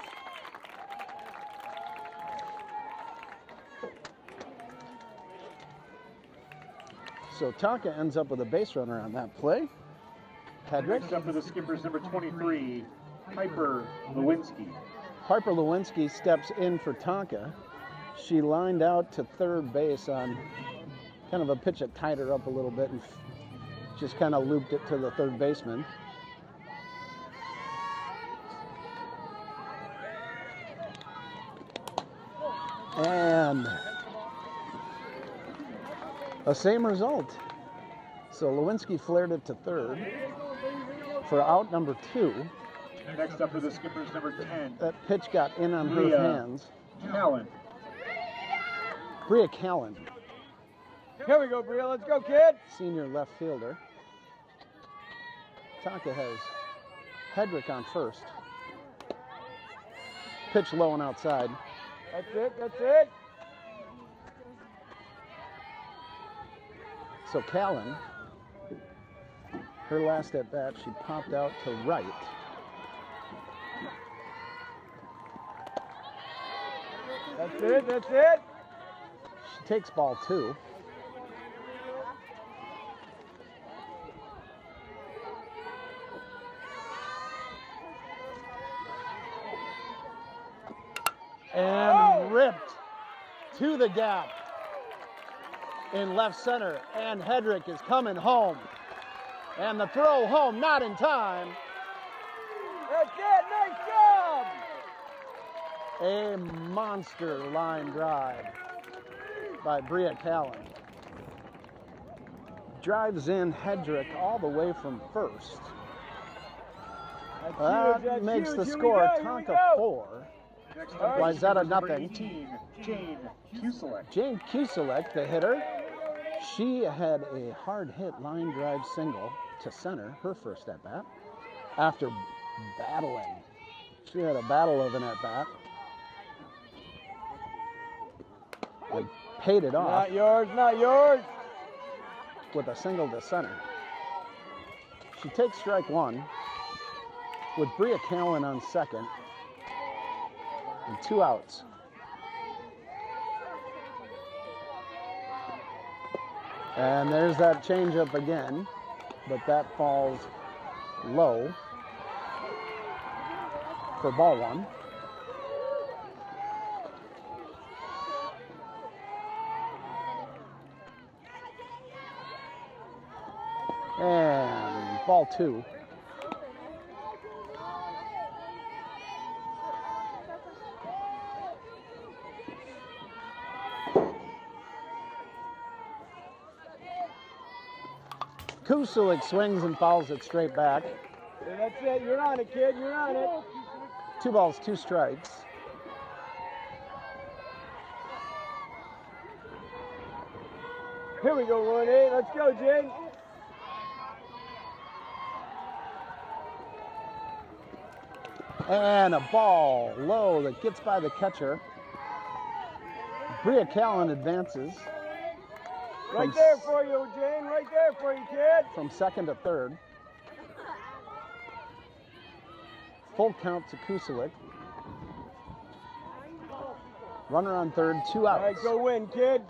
So Tonka ends up with a base runner on that play. Hedrick. Next up for the skipper's number 23, Piper Lewinsky. Harper Lewinsky steps in for Tonka. She lined out to third base on kind of a pitch that tied her up a little bit and just kind of looped it to the third baseman. And the same result. So Lewinsky flared it to third for out number 2. Next up for the skipper's number 10, That pitch got in on her Bria hands. Callan. Bria Callan, Here we go, Bria. Let's go, kid. senior left fielder. Tonka has Hedrick on first. Pitch low and outside. That's it. So Callan, her last at bat, she popped out to right. That's it. She takes ball 2. And ripped to the gap in left center. And Hedrick is coming home. And the throw home, not in time. That's it. Nice job. A monster line drive by Bria Callan. Drives in Hedrick all the way from first. That makes the score Tonka 4. Next up Why is is that a number nothing? 18, Jane Kuselek. Jane Kuselek, the hitter, she had a hard hit line drive single to center, her first at bat, after battling. She had a battle of an at bat. and paid it off. Not yours, not yours. With a single to center. She takes strike one with Bria Callan on second and 2 outs. And there's that changeup again, but that falls low for ball one. And ball two. Kusulik swings and fouls it straight back. Yeah, that's it. You're on it, kid. You're on it. 2 balls, 2 strikes. Here we go, 1-8. Let's go, Jane. And a ball low that gets by the catcher. Bria Callan advances. Right there for you, Jane. Right there for you, kid. From second to third. Full count to Kusulik. Runner on third, 2 outs. All right, go win, kid.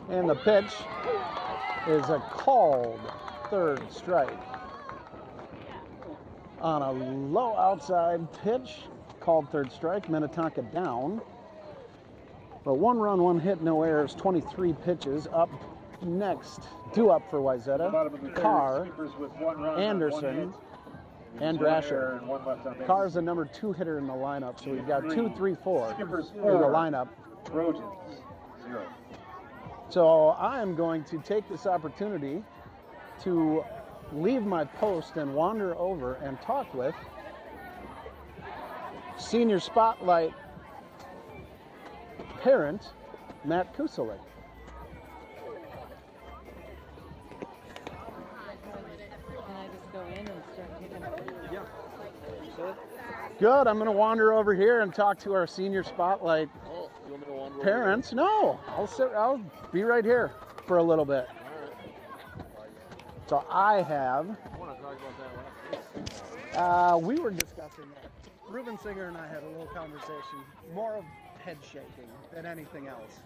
And the pitch is a called third strike. On a low outside pitch, called third strike, Minnetonka down. But 1 run, 1 hit, no errors, 23 pitches. Up next, due up for Wayzata, Carr, Anderson, and Drasher. Carr's the number 2 hitter in the lineup, so we've got 2, 3, 4 in the lineup. Trojans, 0. So I'm going to take this opportunity to leave my post and wander over and talk with Senior Spotlight parent Matt Kusulik. Good. I'm going to wander over here and talk to our Senior Spotlight parents. No, I'll be right here for a little bit. So I have. I want to talk about that. We were discussing that. Ruben Singer and I had a little conversation, more of head shaking than anything else.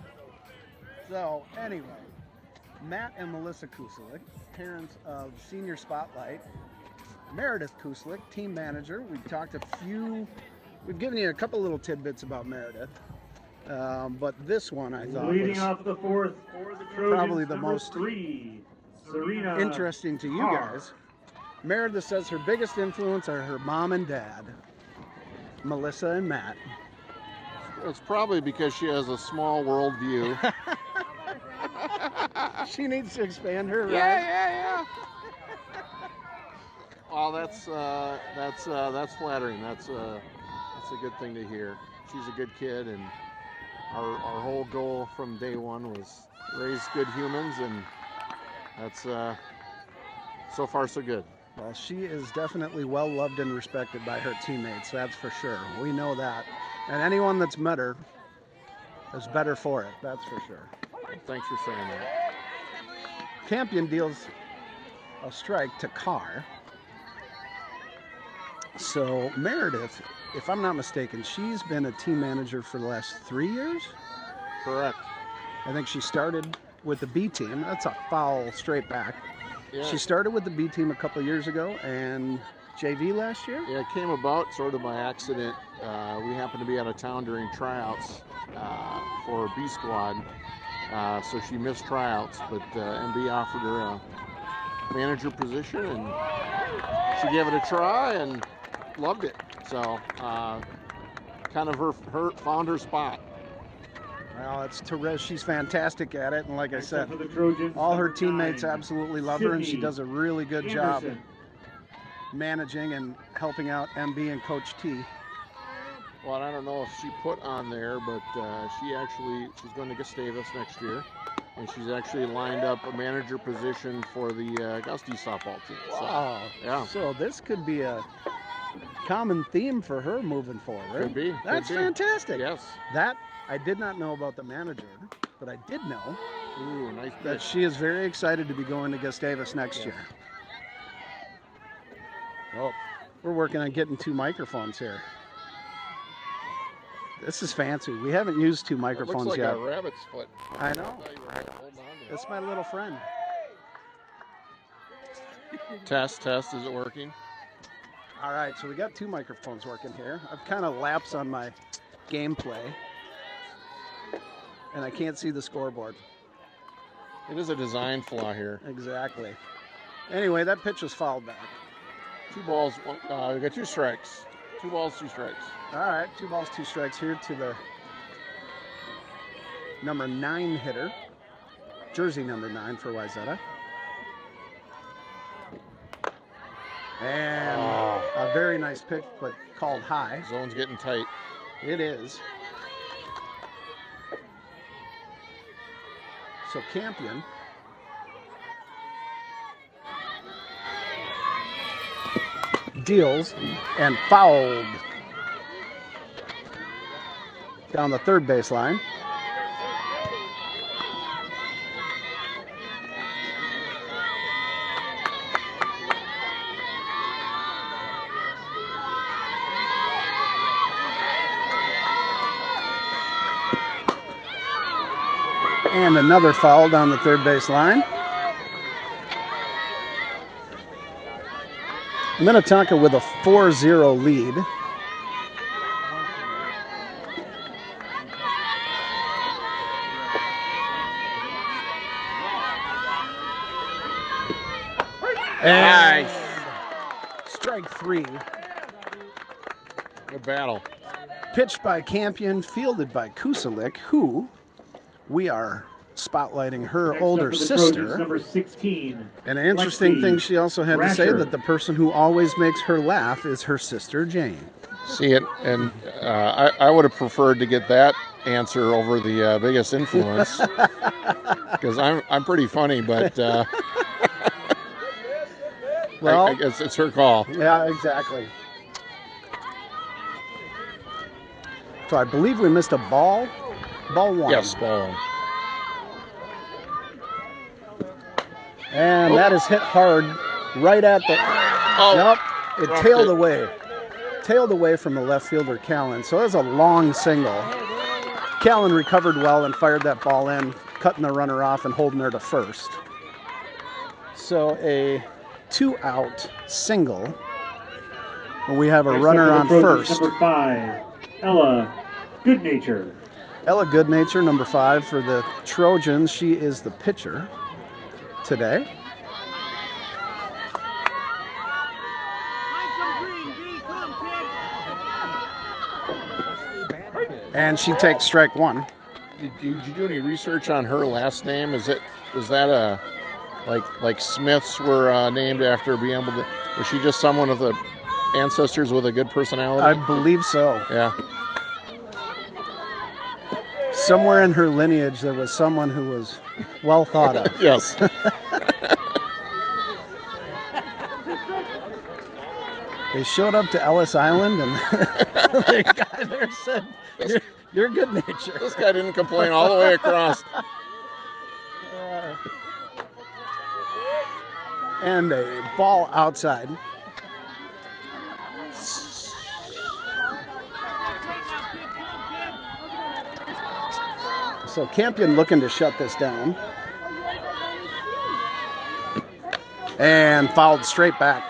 So anyway, Matt and Melissa Kusulik, parents of Senior Spotlight, Meredith Kusulik, team manager. We've given you a couple little tidbits about Meredith. But this one I thought Leading was off the fourth for the Trojans, probably the number most 3, Serena interesting to you guys. Meredith says her biggest influence are her mom and dad, Melissa and Matt. It's probably because she has a small world view. She needs to expand her, right? Yeah. Well, that's flattering. That's a good thing to hear. She's a good kid, and our whole goal from day one was raise good humans, and that's so far so good. Well, she is definitely well loved and respected by her teammates, that's for sure. We know that. And anyone that's met her is better for it, that's for sure. Thanks for saying that. Campion deals a strike to Carr. So Meredith, if I'm not mistaken, she's been a team manager for the last 3 years? Correct. I think she started with the B team. That's a foul straight back. Yeah. She started with the B team a couple of years ago and JV last year? Yeah, it came about sort of by accident. We happened to be out of town during tryouts for B squad. So she missed tryouts, but MB offered her a manager position, and she gave it a try and loved it. So kind of her found her spot. Well, it's Therese. She's fantastic at it, and like I said, for the Trojans, all her number teammates 9, absolutely love her, and she Sydney does a really good job Anderson. managing and helping out MB and Coach T. Well, I don't know if she put on there, but she's going to Gustavus next year. and she's actually lined up a manager position for the Gusty softball team. So, Wow. yeah. So this could be a common theme for her moving forward. Could be. That's could be. fantastic. Yes. That I did not know about the manager, but I did know Ooh, nice that pitch. she is very excited to be going to Gustavus next year. Oh, we're working on getting 2 microphones here. This is fancy. We haven't used 2 microphones looks like yet. a rabbit's foot. I know. thought you were holding on to it. That's my little friend. Test, is it working? All right, so we got 2 microphones working here. I've kind of lapsed on my gameplay, and I can't see the scoreboard. It is a design flaw here. Exactly. Anyway, that pitch was fouled back. 2 balls, we got 2 strikes. 2 balls, 2 strikes. All right, 2 balls, 2 strikes here to the number 9 hitter, jersey number 9 for Wayzata. And a very nice pitch, but called high. Zone's getting tight. It is. So Campion deals and fouled down the third baseline. And another foul down the third base line. Minnetonka with a 4-0 lead. And strike 3. Good battle. Pitched by Campion, fielded by Kusalik, who we are spotlighting her Next older up for the sister. Trojans, number 16. And an interesting Lexi thing she also had to say, Rasher. that the person who always makes her laugh is her sister Jane. See it, and I would have preferred to get that answer over the biggest influence, because I'm pretty funny, but Well, I guess it's her call. yeah, exactly. So I believe we missed a ball. Ball 1. Yes, ball. And that is hit hard right at the... Nope, it dropped tailed it. away. Tailed away from the left fielder, Callan. So that's a long single. Callan recovered well and fired that ball in, cutting the runner off and holding her to first. So a 2-out single. And we have a Next runner up on for the Trojans, first. Number 5, Ella Goodnature. Ella Goodnature, number 5 for the Trojans. She is the pitcher today. And she takes strike 1. Did you do any research on her last name? Was that a like Smiths were named after being able to? Was she just someone of the ancestors with a good personality? I believe so. Yeah. Somewhere in her lineage, there was someone who was well thought of. Yes. They showed up to Ellis Island, and the guy there said, "You're good nature." This guy didn't complain all the way across. And a ball outside. So Campion looking to shut this down. And fouled straight back.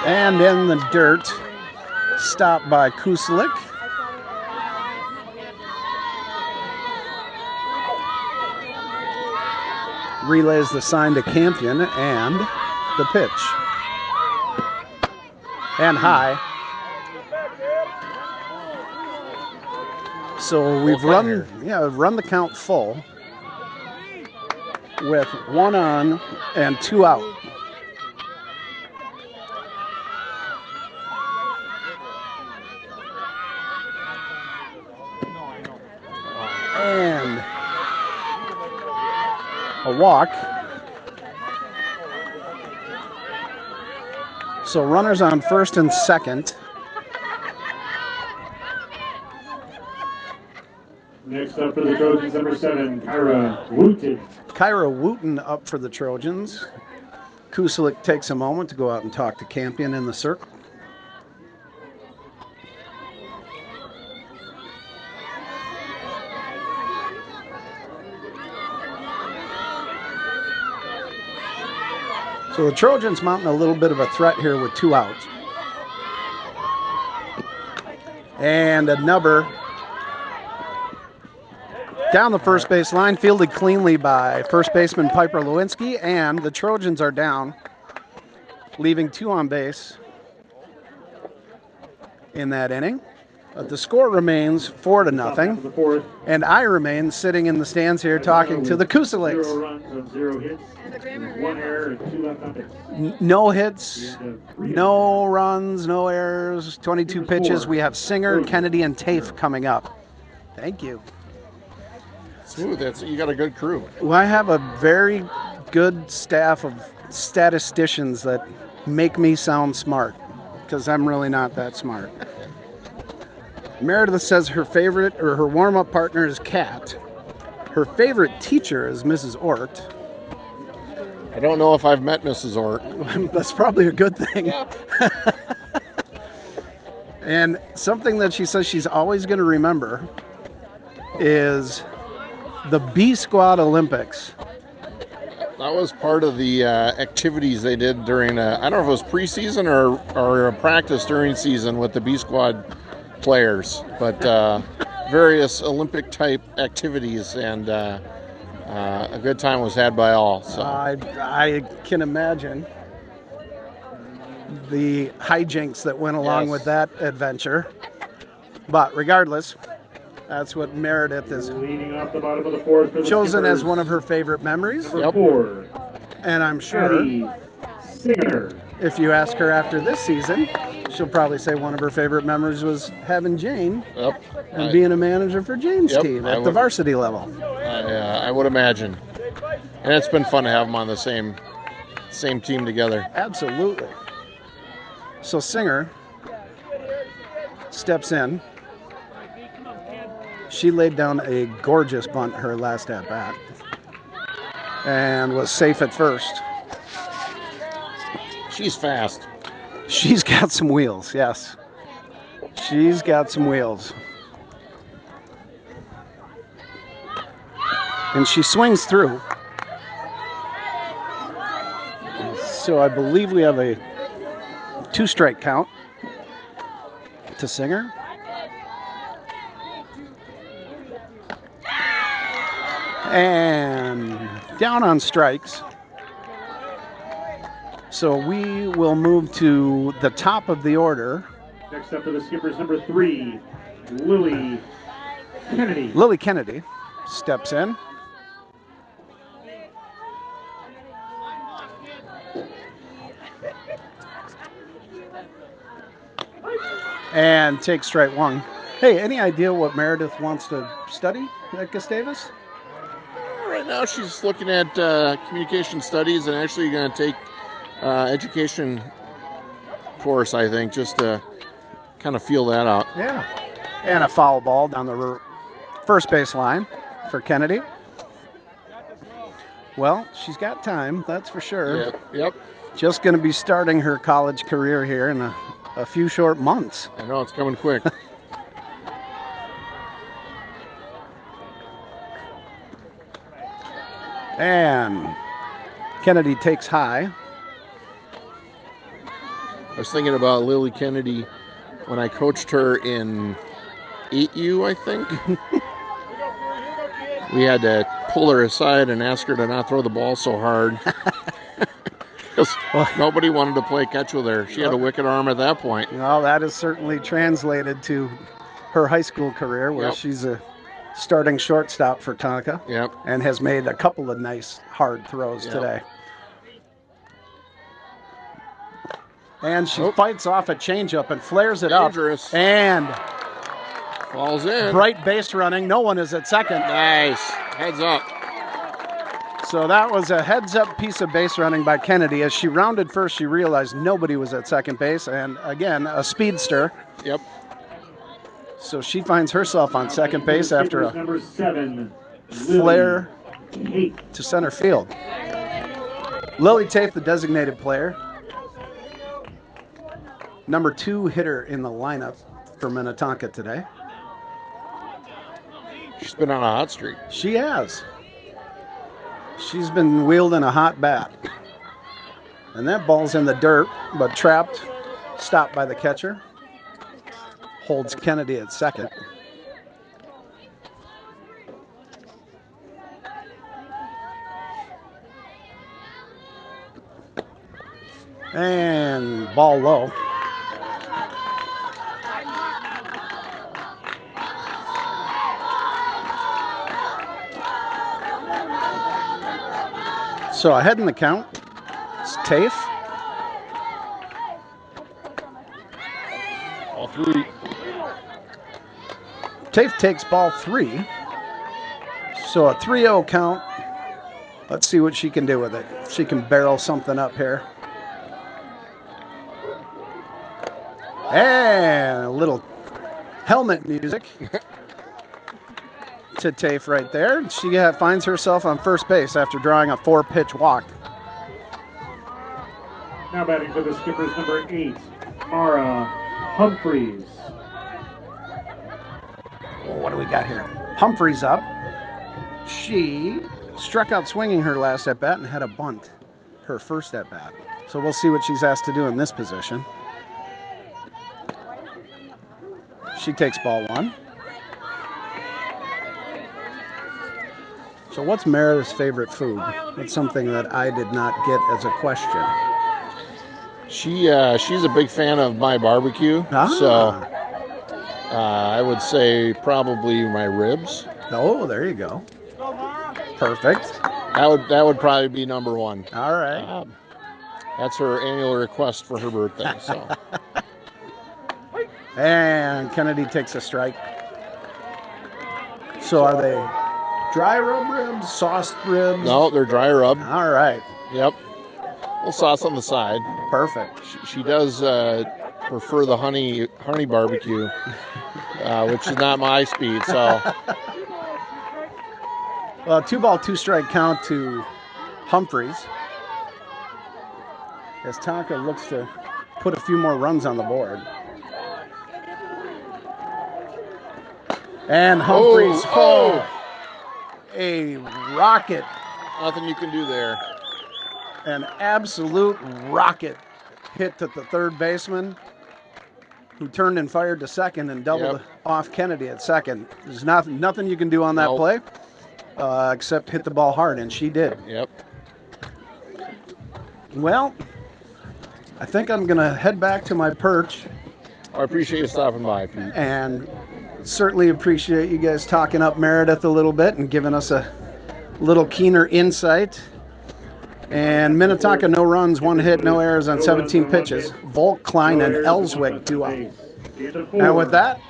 And in the dirt, stopped by Kusalik. Relays the sign to Campion, and the pitch. And high. So we've run the count full with 1 on and 2 out. And a walk. So runners on first and second. Next up for the Trojans, number 7, Kyra Wooten. Kyra Wooten up for the Trojans. Kuselik takes a moment to go out and talk to Campion in the circle. So the Trojans mounting a little bit of a threat here with 2 outs. And a nubber down the first base line, fielded cleanly by first baseman Piper Lewinsky, and the Trojans are down, leaving 2 on base in that inning. But the score remains 4-0, and I remain sitting in the stands here talking to the Kuseliks. 0 runs, 0 hits, 1 error, and 2 left on base. No hits, no runs, no errors, 22 pitches. We have Singer, Kennedy, and Tafe coming up. Thank you. Smooth. You got a good crew. Well, I have a very good staff of statisticians that make me sound smart, because I'm really not that smart. Meredith says her favorite, or her warm-up partner is Kat. Her favorite teacher is Mrs. Ort. I don't know if I've met Mrs. Ort. That's probably a good thing. Yeah. And something that she says she's always going to remember is the B Squad Olympics. That was part of the activities they did during, I don't know if it was preseason or a practice during season with the B Squad players, but various Olympic type activities, and a good time was had by all. So I can imagine the hijinks that went along with that adventure. But regardless, that's what Meredith is Leading off the bottom of the 4th for the chosen as Skippers, one of her favorite memories. number 4, And I'm sure Addie Singer. if you ask her after this season, she'll probably say one of her favorite memories was having Jane and being a manager for Jane's team at the varsity level. I would imagine. And it's been fun to have them on the same team together. Absolutely. So Singer steps in. She laid down a gorgeous bunt her last at-bat and was safe at first. She's fast. She's got some wheels, yes. She's got some wheels. And she swings through. So I believe we have a 2-strike count to Singer. And down on strikes. So we will move to the top of the order. Next up for the Skippers, number 3, Lily Kennedy. Lily Kennedy steps in. And takes strike 1. Hey, any idea what Meredith wants to study at Gustavus? Right now she's looking at communication studies and actually going to take education course, I think, just to kind of feel that out. Yeah. And a foul ball down the first base line for Kennedy. Well, she's got time, that's for sure. Yep. Just going to be starting her college career here in a few short months. I know, it's coming quick. And Kennedy takes high. I was thinking about Lily Kennedy when I coached her in 8U, I think. We had to pull her aside and ask her to not throw the ball so hard. Because nobody wanted to play catch with her. She had a wicked arm at that point. Well, that is certainly translated to her high school career, where Yep. she's a starting shortstop for Tonka. Yep. And has made a couple of nice hard throws Yep. today. And she Nope. fights off a changeup and flares it Dangerous. up. And Falls in. bright base running. No one is at second. Nice. Heads up. So that was a heads-up piece of base running by Kennedy. As she rounded first, she realized nobody was at second base. And again, a speedster. Yep. So she finds herself on second base after a Number 7, flare Lily to center field. Lily Tate, the designated player. Number 2 hitter in the lineup for Minnetonka today. She's been on a hot streak. She has. She's been wielding a hot bat. And that ball's in the dirt, but trapped, stopped by the catcher. Holds Kennedy at second. And ball low. So ahead in the count, it's Tafe. All 3. Tafe takes ball 3. So a 3-0 count. Let's see what she can do with it. If she can barrel something up here. And a little helmet music to Tafe right there. She finds herself on first base after drawing a 4-pitch walk. Now batting for the Skippers, number 8, Mara Humphreys. What do we got here? Humphreys up. She struck out swinging her last at bat and had a bunt her first at bat. So we'll see what she's asked to do in this position. She takes ball 1. So what's Meredith's favorite food? That's something that I did not get as a question. She's a big fan of my barbecue. So I would say probably my ribs. Oh, there you go. Perfect. That would probably be number 1. All right. That's her annual request for her birthday. So. And Kennedy takes a strike. So are they dry rub ribs, sauced ribs? No, they're dry rub. All right. Yep. A little sauce on the side. Perfect. She does prefer the honey barbecue, which is not my speed. So. Well, 2-ball, 2-strike count to Humphreys. As Tonka looks to put a few more runs on the board. And Humphreys, a rocket. Nothing you can do there. An absolute rocket hit to the third baseman, who turned and fired to second and doubled off Kennedy at second. There's nothing you can do on that play except hit the ball hard, and she did. Yep. Well, I think I'm going to head back to my perch. I appreciate you stopping by, Pete. And certainly appreciate you guys talking up Meredith a little bit and giving us a little keener insight. And Minnetonka, no runs, 1 hit, no errors on 17 pitches. Volk, Klein, and Ellswick duo. And with that,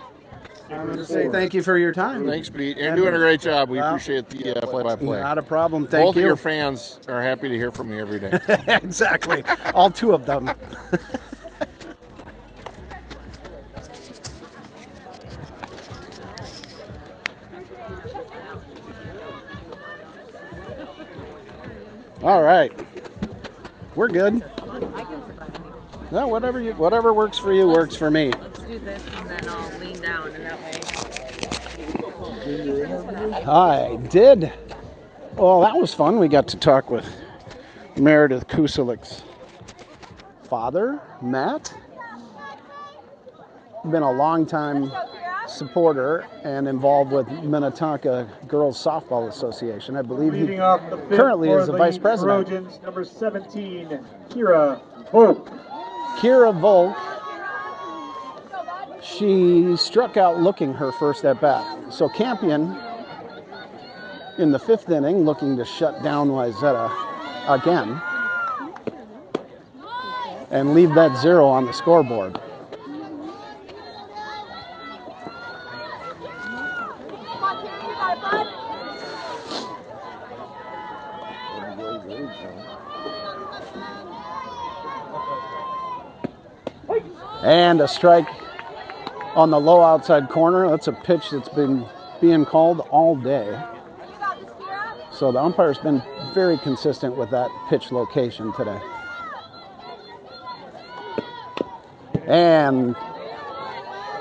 I'm going to say thank you for your time. Thanks, Pete. You're doing a great job. We appreciate the play-by-play. Not a problem. Thank you. Both of your fans are happy to hear from you every day. Exactly. All 2 of them. All right, we're good. No, whatever works for you works for me. Let's do this and then I'll lean down and that way. I did. Well, that was fun. We got to talk with Meredith Kuselik's father, Matt. Been a long time supporter and involved with Minnetonka Girls Softball Association. I believe he currently is the vice president. Trojans, number 17, Kira Volk. Kira Volk she struck out looking her first at bat. So Campion in the 5th inning looking to shut down Wayzata again and leave that 0 on the scoreboard. And a strike on the low outside corner. That's a pitch that's been being called all day. So the umpire's been very consistent with that pitch location today. And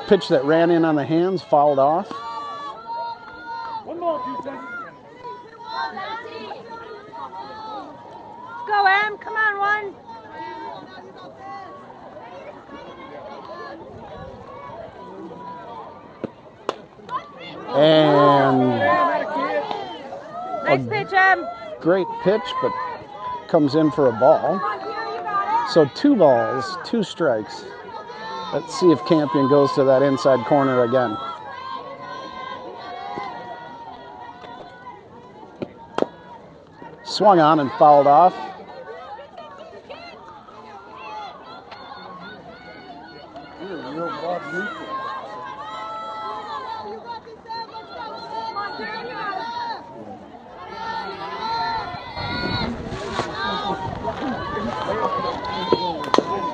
pitch that ran in on the hands, fouled off. Go, Em. Come on, one. And nice pitch, Em. great pitch, but comes in for a ball. So 2 balls, 2 strikes. Let's see if Campion goes to that inside corner again. Swung on and fouled off.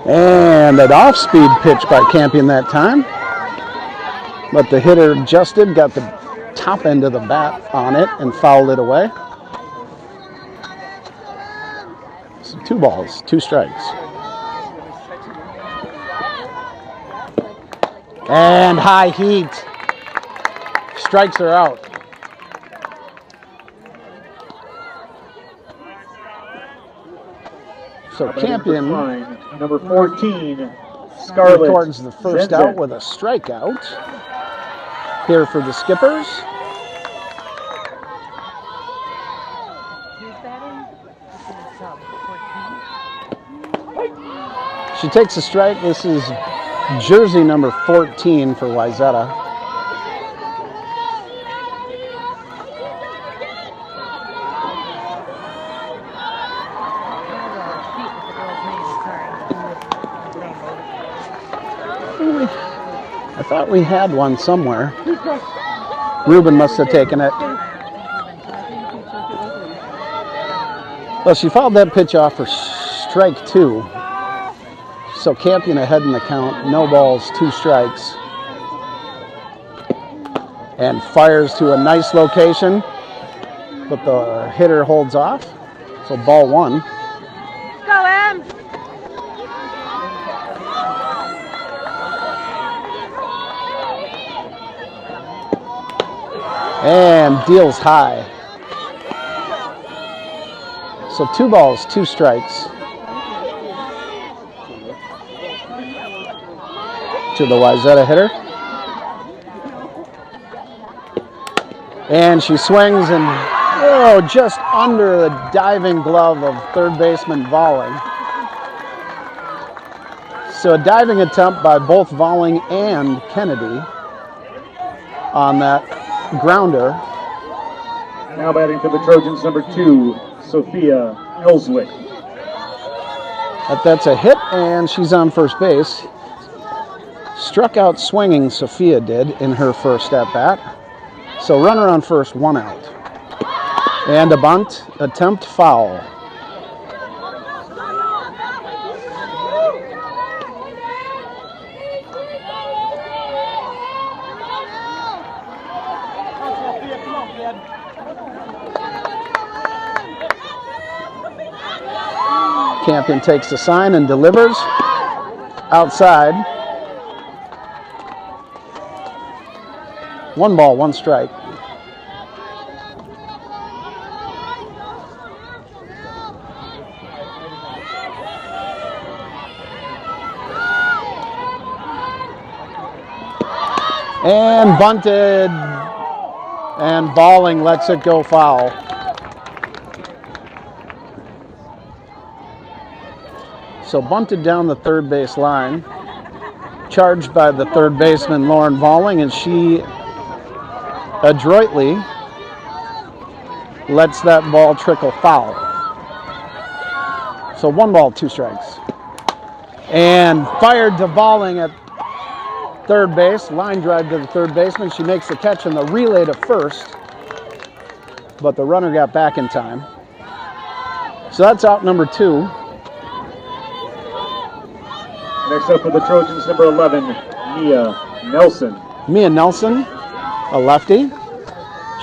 And an off-speed pitch by Campion that time. But the hitter adjusted, got the top end of the bat on it, and fouled it away. So 2 balls, 2 strikes. And high heat. Strikes are out. So Campion Number 14, Scarlett records the first Zenzen. out with a strikeout. Here for the Skippers. She takes a strike. This is jersey number 14 for Wayzata. I thought we had one somewhere. Ruben must have taken it. Well, she fouled that pitch off for strike 2. So Campion ahead in the count. No balls, 2 strikes. And fires to a nice location. But the hitter holds off. So ball 1. Go, Em. And deals high. So 2 balls, 2 strikes. To the Wayzata hitter. And she swings and just under the diving glove of third baseman Volling. So a diving attempt by both Volling and Kennedy on that grounder. Now batting for the Trojans, number 2, Sophia Elswick. That's a hit, and she's on first base. Struck out swinging, Sophia did, in her first at-bat. So runner on first, 1 out. And a bunt, attempt foul. Campion takes the sign and delivers outside. 1 ball, 1 strike. And bunted, and Volling lets it go foul. So bunted down the third base line. charged by the third baseman, Lauren Valling, and she adroitly lets that ball trickle foul. So 1 ball, 2 strikes. And fired to Valling at third base. Line drive to the third baseman. She makes the catch and the relay to first. But the runner got back in time. So that's out number 2. Next up for the Trojans, number 11, Mia Nelson. Mia Nelson, a lefty.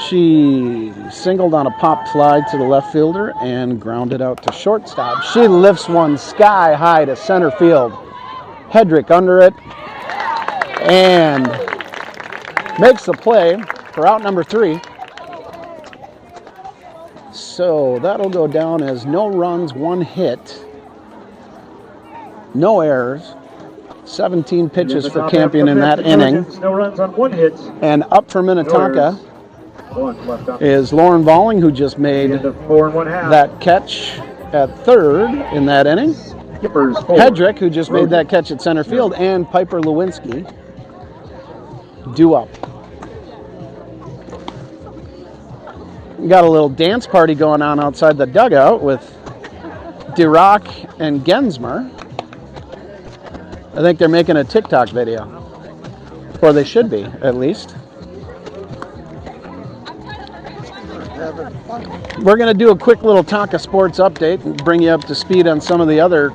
She singled on a pop fly to the left fielder and grounded out to shortstop. She lifts one sky high to center field. Hedrick under it and makes the play for out number 3. So that'll go down as no runs, 1 hit, no errors, 17 pitches for Campion in that inning. No runs on 1 hit. And up for Minnetonka is Lauren Valling, who just made that catch at third in that inning. Hedrick, who just made that catch at center field, and Piper Lewinsky due up. We got a little dance party going on outside the dugout with Dirac and Gensmer. I think they're making a TikTok video. Or they should be, at least. We're going to do a quick little Tonka sports update and bring you up to speed on some of the other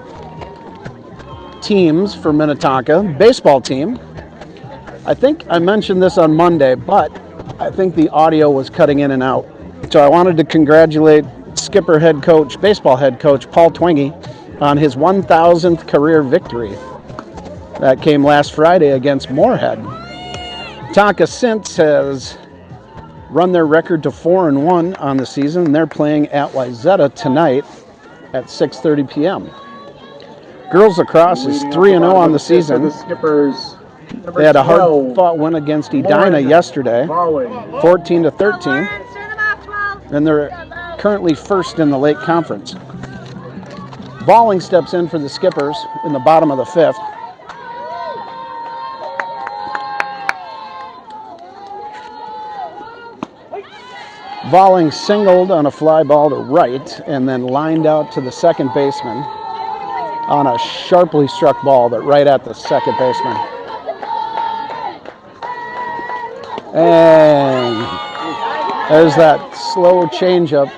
teams for Minnetonka. Baseball team. I think I mentioned this on Monday, but I think the audio was cutting in and out. So I wanted to congratulate Skipper head coach, baseball head coach Paul Twenge on his 1,000th career victory. That came last Friday against Moorhead. Tonka since has run their record to 4-1 on the season. They're playing at Wayzata tonight at 6:30 p.m. Girls lacrosse is 3-0 on the season. They had a hard-fought win against Edina yesterday, 14-13, and they're currently first in the Lake Conference. Valling steps in for the Skippers in the bottom of the 5th. Valling singled on a fly ball to right and then lined out to the second baseman on a sharply struck ball that right at the second baseman. And there's that slow changeup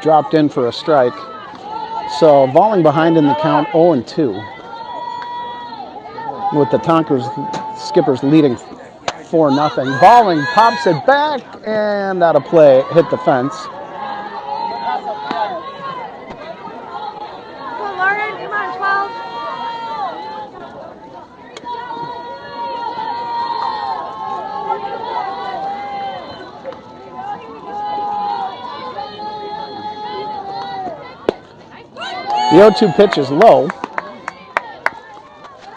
dropped in for a strike. So Valling behind in the count 0-2 with the Skippers leading 4-0. Valling pops it back and out of play, hit the fence. Come on, Lauren, come on, 12. The 0-2 pitch is low.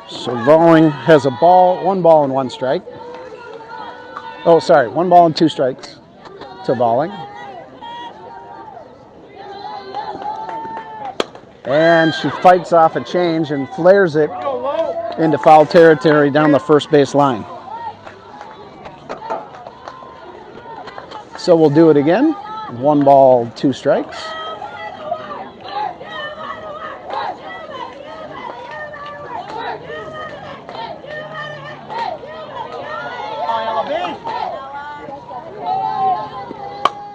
So Valling has a ball, 1 ball and 1 strike. Oh, sorry, 1 ball and 2 strikes to Valling. And she fights off a change and flares it into foul territory down the first base line. So we'll do it again. 1 ball, 2 strikes.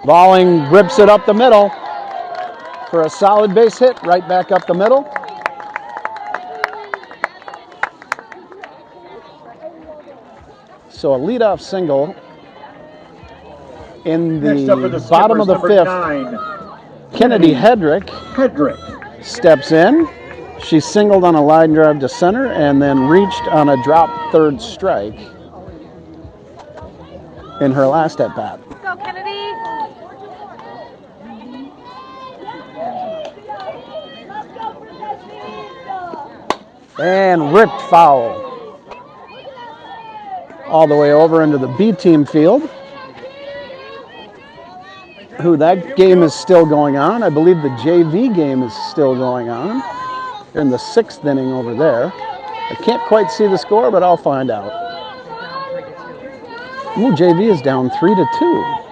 Valling rips it up the middle for a solid base hit, right back up the middle. So a leadoff single in the bottom of the 5th. Kennedy Hedrick steps in. She singled on a line drive to center and then reached on a drop third strike in her last at bat. Go, Kennedy. And ripped foul all the way over into the B team field. That game is still going on. I believe the JV game is still going on. They're in the 6th inning over there. I can't quite see the score, but I'll find out. Ooh, JV is down 3-2.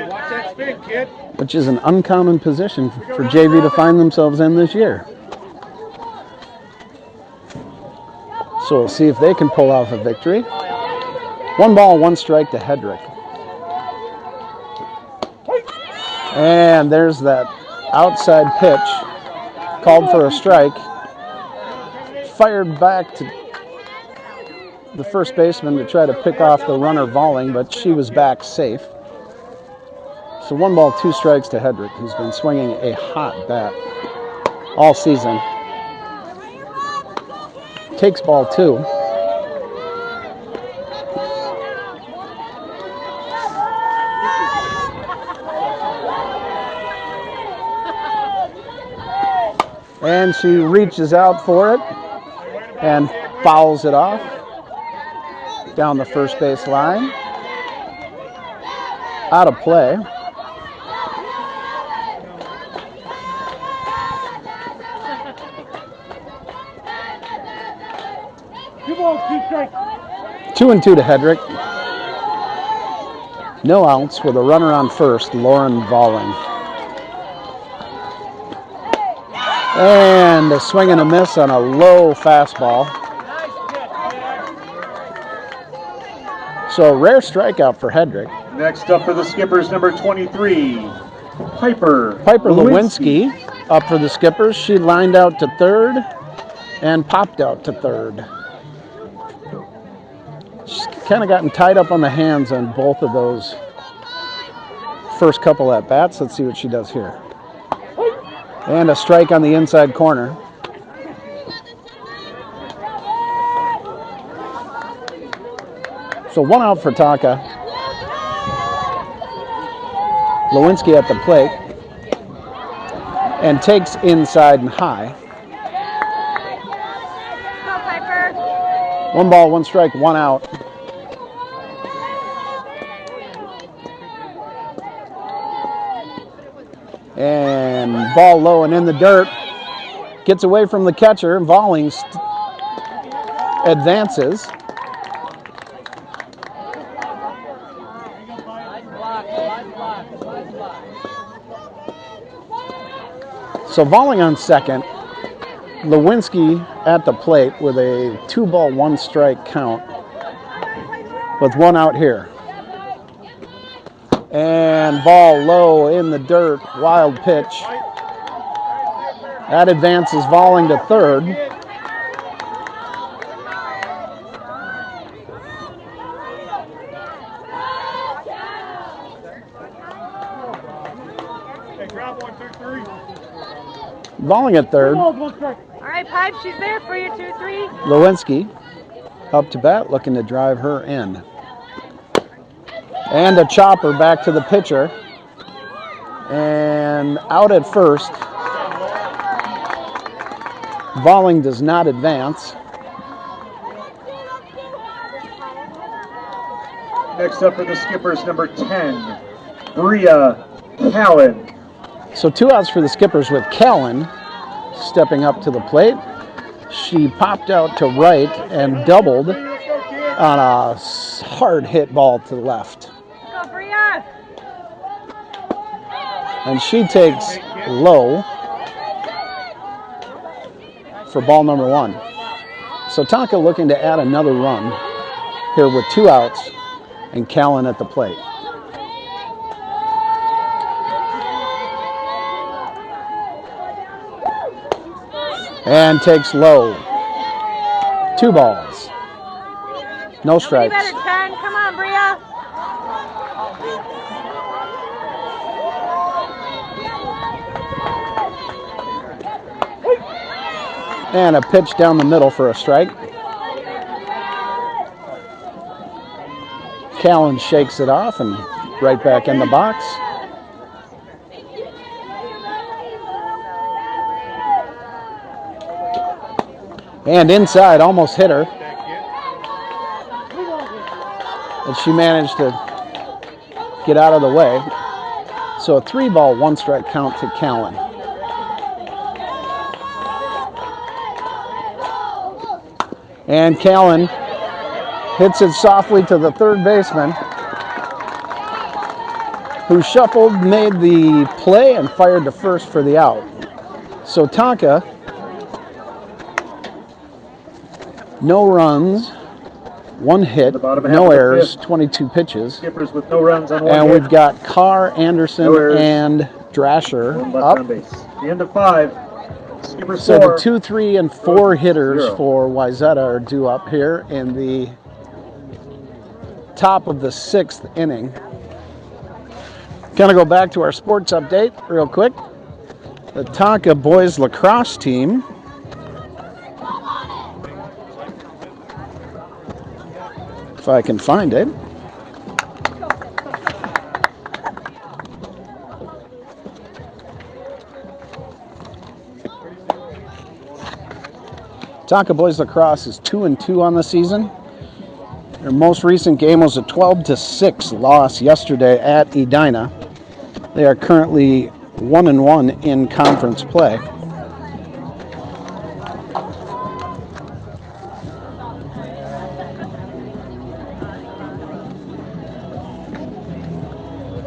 Watch that spin, kid. Which is an uncommon position for JV to find themselves in this year. So we'll see if they can pull off a victory. 1 ball, 1 strike to Hedrick. And there's that outside pitch called for a strike. Fired back to the first baseman to try to pick off the runner Valling, but she was back safe. So 1 ball, 2 strikes to Hedrick, who's been swinging a hot bat all season. Takes ball 2. And she reaches out for it and fouls it off down the first base line. Out of play. Two balls, 2 strikes. 2-2 to Hedrick. No outs with a runner on first, Lauren Valling. And a swing and a miss on a low fastball. So a rare strikeout for Hedrick. Next up for the Skippers, number 23, Piper Lewinsky up for the Skippers. She lined out to third and popped out to third. She's kind of gotten tied up on the hands on both of those first couple at bats. Let's see what she does here. And a strike on the inside corner. So 1 out for Taka. Lewinsky at the plate and takes inside and high. 1 ball, 1 strike, 1 out. And ball low and in the dirt. Gets away from the catcher. Valling advances. So Valling on second. Lewinsky at the plate with a 2 ball, 1 strike count with 1 out here. And ball low in the dirt, wild pitch. That advances Valling to third. Valling at third. All right, Pipe, she's there for you, 2-3. Lewinsky up to bat, looking to drive her in. And a chopper back to the pitcher. And out at first. Valling does not advance. Next up for the Skippers, number 10, Bria Callan. So 2 outs for the Skippers with Callan stepping up to the plate. She popped out to right and doubled on a hard hit ball to the left. Go, Bria! And she takes low for ball number 1. So Tonka looking to add another run here with 2 outs and Callan at the plate. And takes low. 2 balls. No strikes. Better 10. Come on, Bria. And a pitch down the middle for a strike. Callan shakes it off and right back in the box. And inside, almost hit her. But she managed to get out of the way. So a 3 ball, 1 strike count to Callan. And Callan hits it softly to the third baseman, who shuffled, made the play, and fired to first for the out. So Tonka, no runs, 1 hit, no errors, 22 pitches. Skippers with no runs on 1 And hit. we've got Carr, Anderson, and Drasher 1 left up. on base. The end of 5. Skippers So 4. the 2, 3, and 4 hitters 0. for Wayzata are due up here in the top of the 6th inning. Gonna go back to our sports update real quick. The Tonka boys lacrosse team if I can find it. Tonka boys lacrosse is 2-2 on the season. Their most recent game was a 12-6 loss yesterday at Edina. They are currently 1-1 in conference play.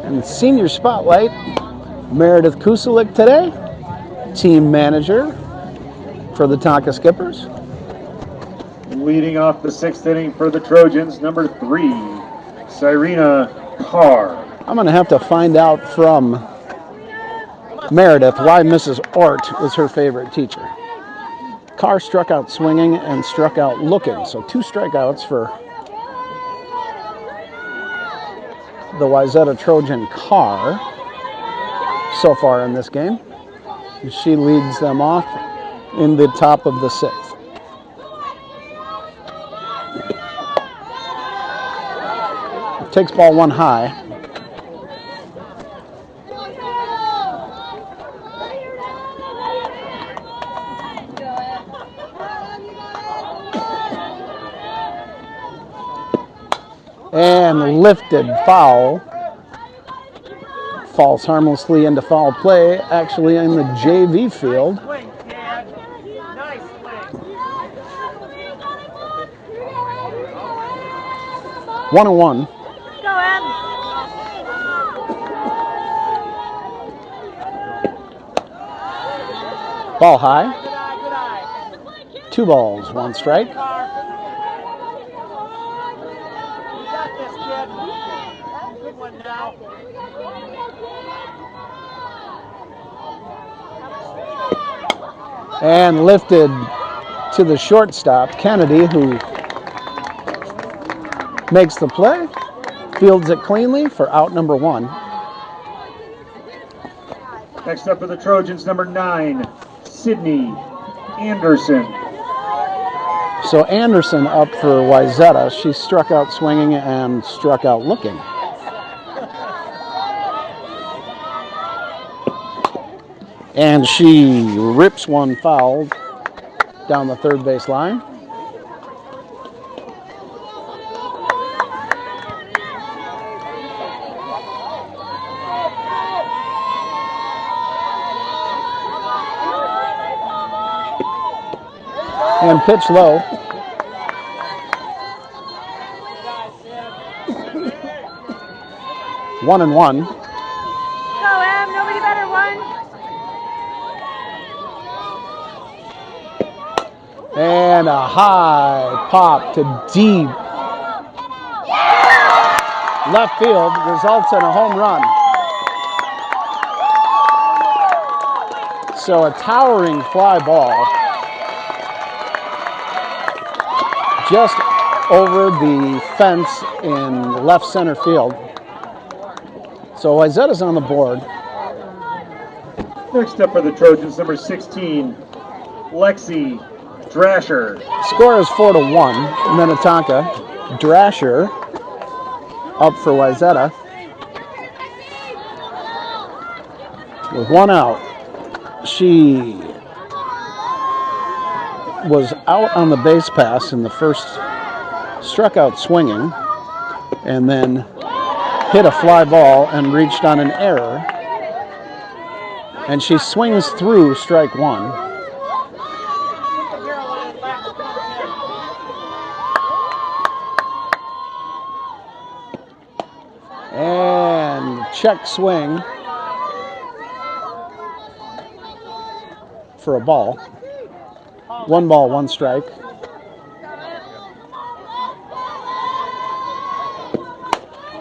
And senior spotlight, Meredith Kuselik today, team manager for the Tonka Skippers. Leading off the 6th inning for the Trojans, number 3, Cyrena Carr. I'm going to have to find out from Meredith why Mrs. Ort was her favorite teacher. Carr struck out swinging and struck out looking, so 2 strikeouts for the Wayzata Trojan Carr so far in this game. She leads them off in the top of the 6th. Takes ball 1 high. And lifted foul. Falls harmlessly into foul play, actually in the JV field. Swing, Dad. Nice swing. 1-1. Go, Em. Ball high. Good eye, good eye. 2 balls, 1 strike. You got this, kid. Good one now. And lifted to the shortstop, Kennedy, who makes the play, fields it cleanly for out number 1. Next up for the Trojans, number 9, Sydney Anderson. So Anderson up for Wayzata. She struck out swinging and struck out looking. And she rips one foul down the third base line. And pitch low. 1-1. Go, Em. Nobody better one. And a high pop to deep left field results in a home run. So a towering fly ball just over the fence in left center field. So Wayzata's on the board. Next up for the Trojans, number 16, Lexi Drasher. Score is 4-1, Minnetonka. Drasher up for Wayzata with 1 out. She was out on the base pass in the first, struck out swinging, and then hit a fly ball and reached on an error. And she swings through strike 1. check swing for a ball. 1 ball, 1 strike.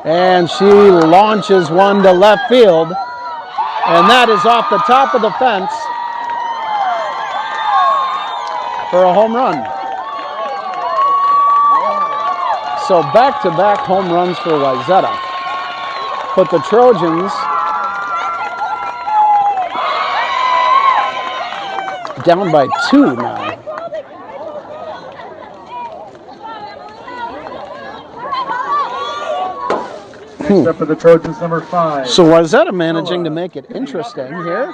And she launches one to left field. And that is off the top of the fence for a home run. So back-to-back home runs for Wayzata. Put the Trojans down by 2 now. Next up for the Trojans, number 5. So Wayzata managing to make it interesting here.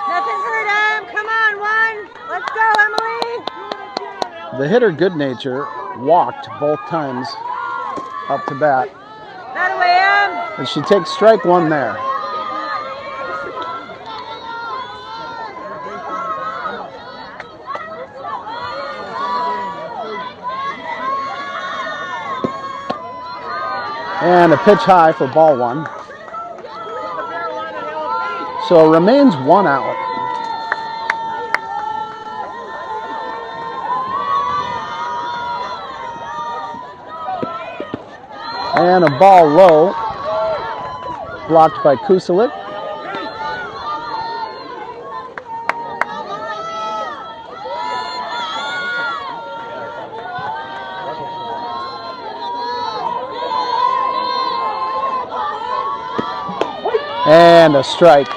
Nothing hurt him. Come on, one. Let's go, Emily. The hitter, Good Nature, walked both times up to bat. That way, Em. And she takes strike 1 there. And a pitch high for ball 1. So it remains 1 out. And a ball low, blocked by Kuselik. And a strike.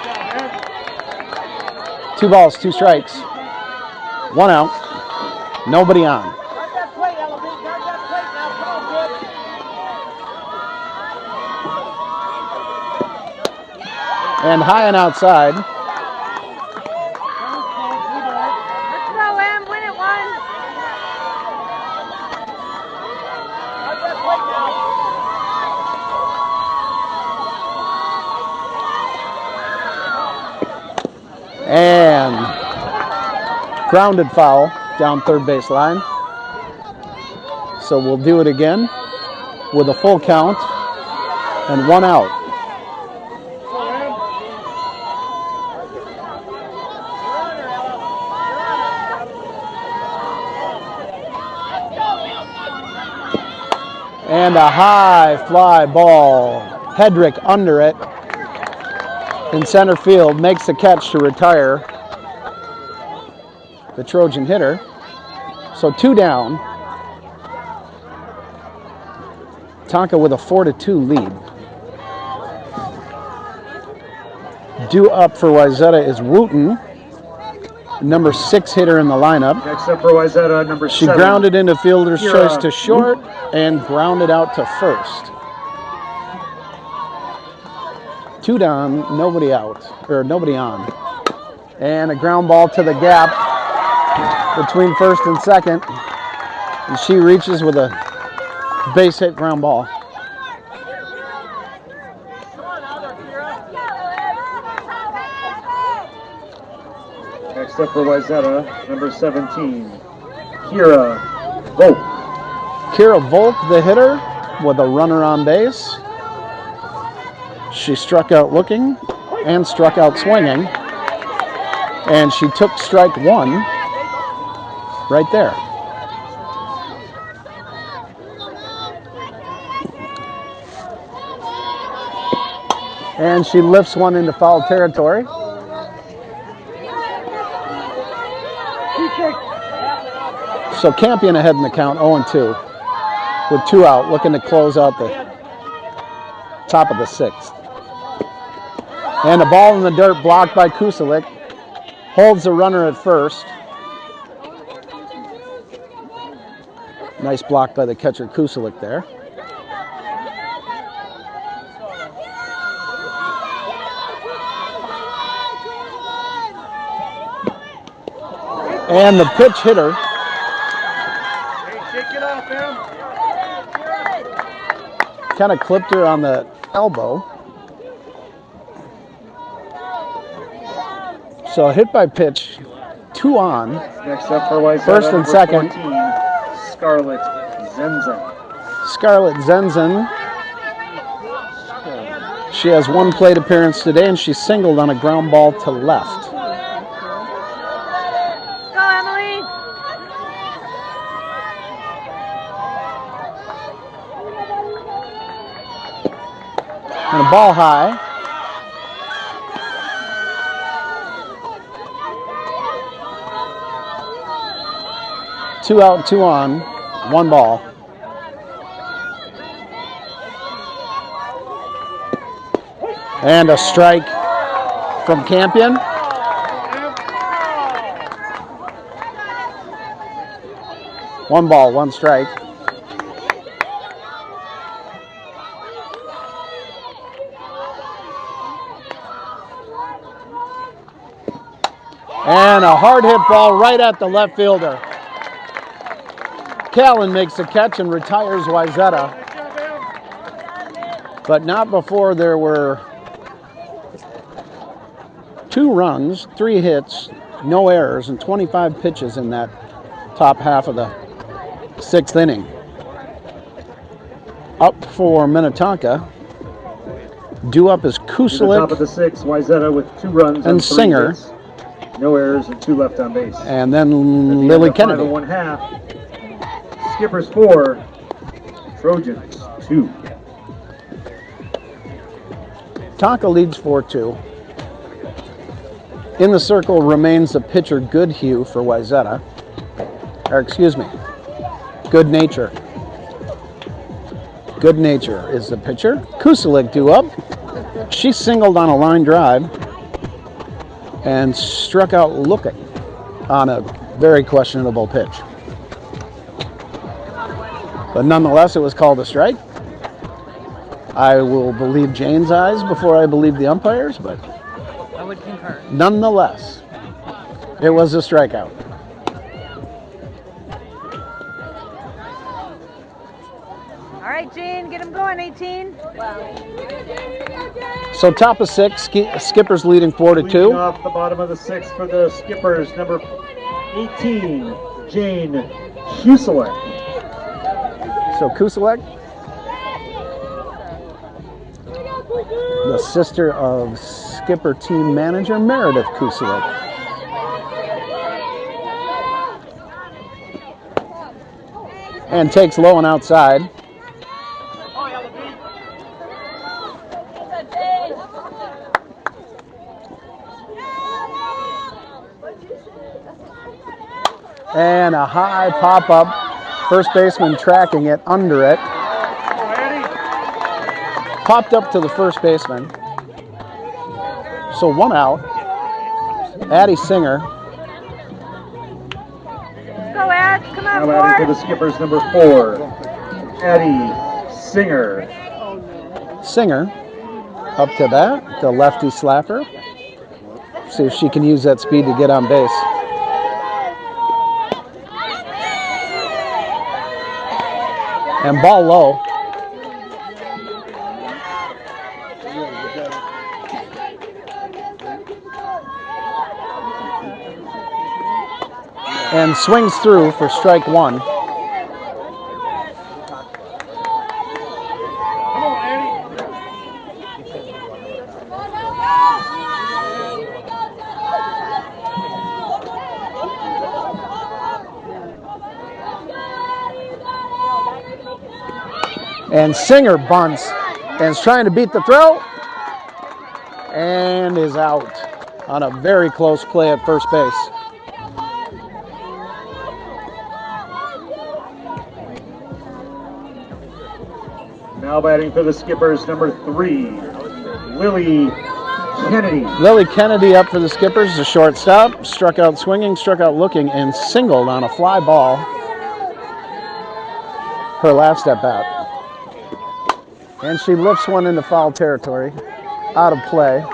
2 balls, 2 strikes. 1 out. Nobody on. And high and outside. Let's go, Em. Win it, 1. And grounded foul down third base line. So we'll do it again with a full count and 1 out. And a high fly ball. Hedrick under it. In center field, makes the catch to retire the Trojan hitter. So 2 down. Tonka with a 4-2 lead. Due up for Wayzata is Wooten, number 6 hitter in the lineup. Next up for Wayzata, number 7. She grounded into fielder's choice to short and grounded out to first. 2 down, nobody out, or nobody on. And a ground ball to the gap between first and second. And she reaches with a base hit ground ball. Next up for Wayzata, number 17, Kira Volk. Kira Volk, the hitter, with a runner on base. She struck out looking and struck out swinging. And she took strike 1 right there. And she lifts one into foul territory. So Campion ahead in the count, 0-2, with 2 out, looking to close out the top of the 6th. And a ball in the dirt blocked by Kuselik. Holds the runner at first. Nice block by the catcher Kuselik there. And the pitch hitter. Kind of clipped her on the elbow. So hit by pitch, 2 on. Next up for Wayzata, First and second. 14, Scarlett Zenzen. Scarlett Zenzen She has one plate appearance today, and she singled on a ground ball to left. Go, Emily. And a ball high. Two out, two on, one ball. And a strike from Campion. One ball, one strike. And a hard hit ball right at the left fielder. Callan makes the catch and retires Wayzata. But not before there were 2 runs, 3 hits, no errors, and 25 pitches in that top half of the 6th inning. Up for Minnetonka. Due up is To the Kuselik top of the 6th, Wayzata with 2 runs and 3 Singer. hits, no errors and 2 left on base. And then At the Lily end of 5 Kennedy. 1/2, Skippers 4, Trojans 2. Tonka leads 4-2. In the circle remains the pitcher Goodhue for Wayzata. Or excuse me, Good Nature. Good Nature is the pitcher. Kuselik due up. She singled on a line drive and struck out looking on a very questionable pitch. But nonetheless, it was called a strike. I will believe Jane's eyes before I believe the umpires, but I would concur. nonetheless, it was a strikeout. All right, Jane, get him going, 18. So top of 6, Skippers leading 4-2. Leading off the bottom of the 6th for the Skippers, number 18, Jane Kuselik. So Kuselik, the sister of Skipper team manager Meredith Kuselik. And takes low and outside. And a high pop-up. First baseman tracking it under it. Popped up to the first baseman. So 1 out. Addie Singer. Go, Ad. Come on, Now adding to the 4. Skippers, number 4, Addie Singer. Singer up to bat, the lefty slapper. See if she can use that speed to get on base. And ball low. And swings through for strike 1. And Singer bunts and is trying to beat the throw and is out on a very close play at first base. Now batting for the Skippers, number 3, Lily Kennedy. Lily Kennedy up for the Skippers, the shortstop, struck out swinging, struck out looking, and singled on a fly ball. Her last at bat. And she lifts one into foul territory, out of play.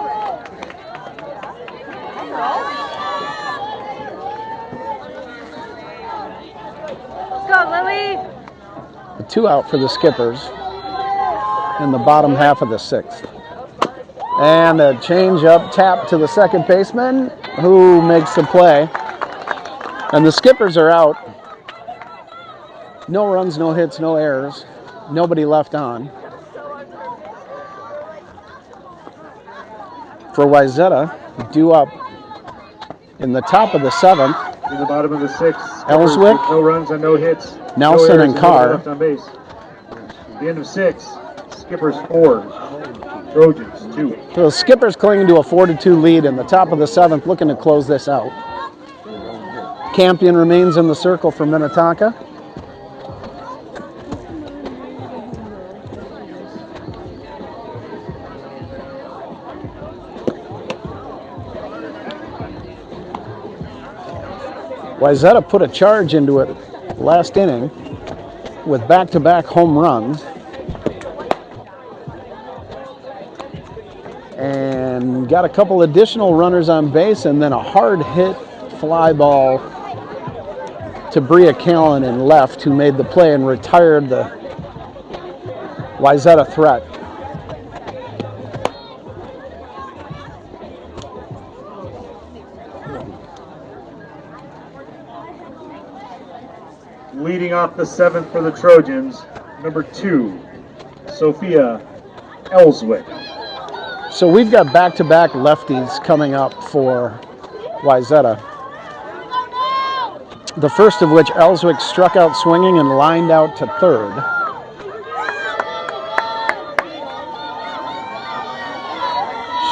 Let's go, Lily. A 2 out for the Skippers in the bottom half of the 6th. And a change up tap to the second baseman, who makes the play. And the Skippers are out. No runs, no hits, no errors. Nobody left on. for Wayzata, due up in the top of the 7th. In the bottom of the 6th. Ellswick, no runs and no hits. Nelson, no and Carr. left on base. At the end of 6, Skippers 4, Trojans 2. So the Skippers clinging to a 4-2 lead in the top of the 7th, looking to close this out. Campion remains in the circle for Minnetonka. Wayzata put a charge into it last inning with back-to-back home runs. And got a couple additional runners on base and then a hard hit fly ball to Bria Callan in left, who made the play and retired the Wayzata threat. Leading off the 7th for the Trojans, number 2, Sophia Ellswick. So we've got back-to-back lefties coming up for Wayzata. The first of which, Ellswick struck out swinging and lined out to third.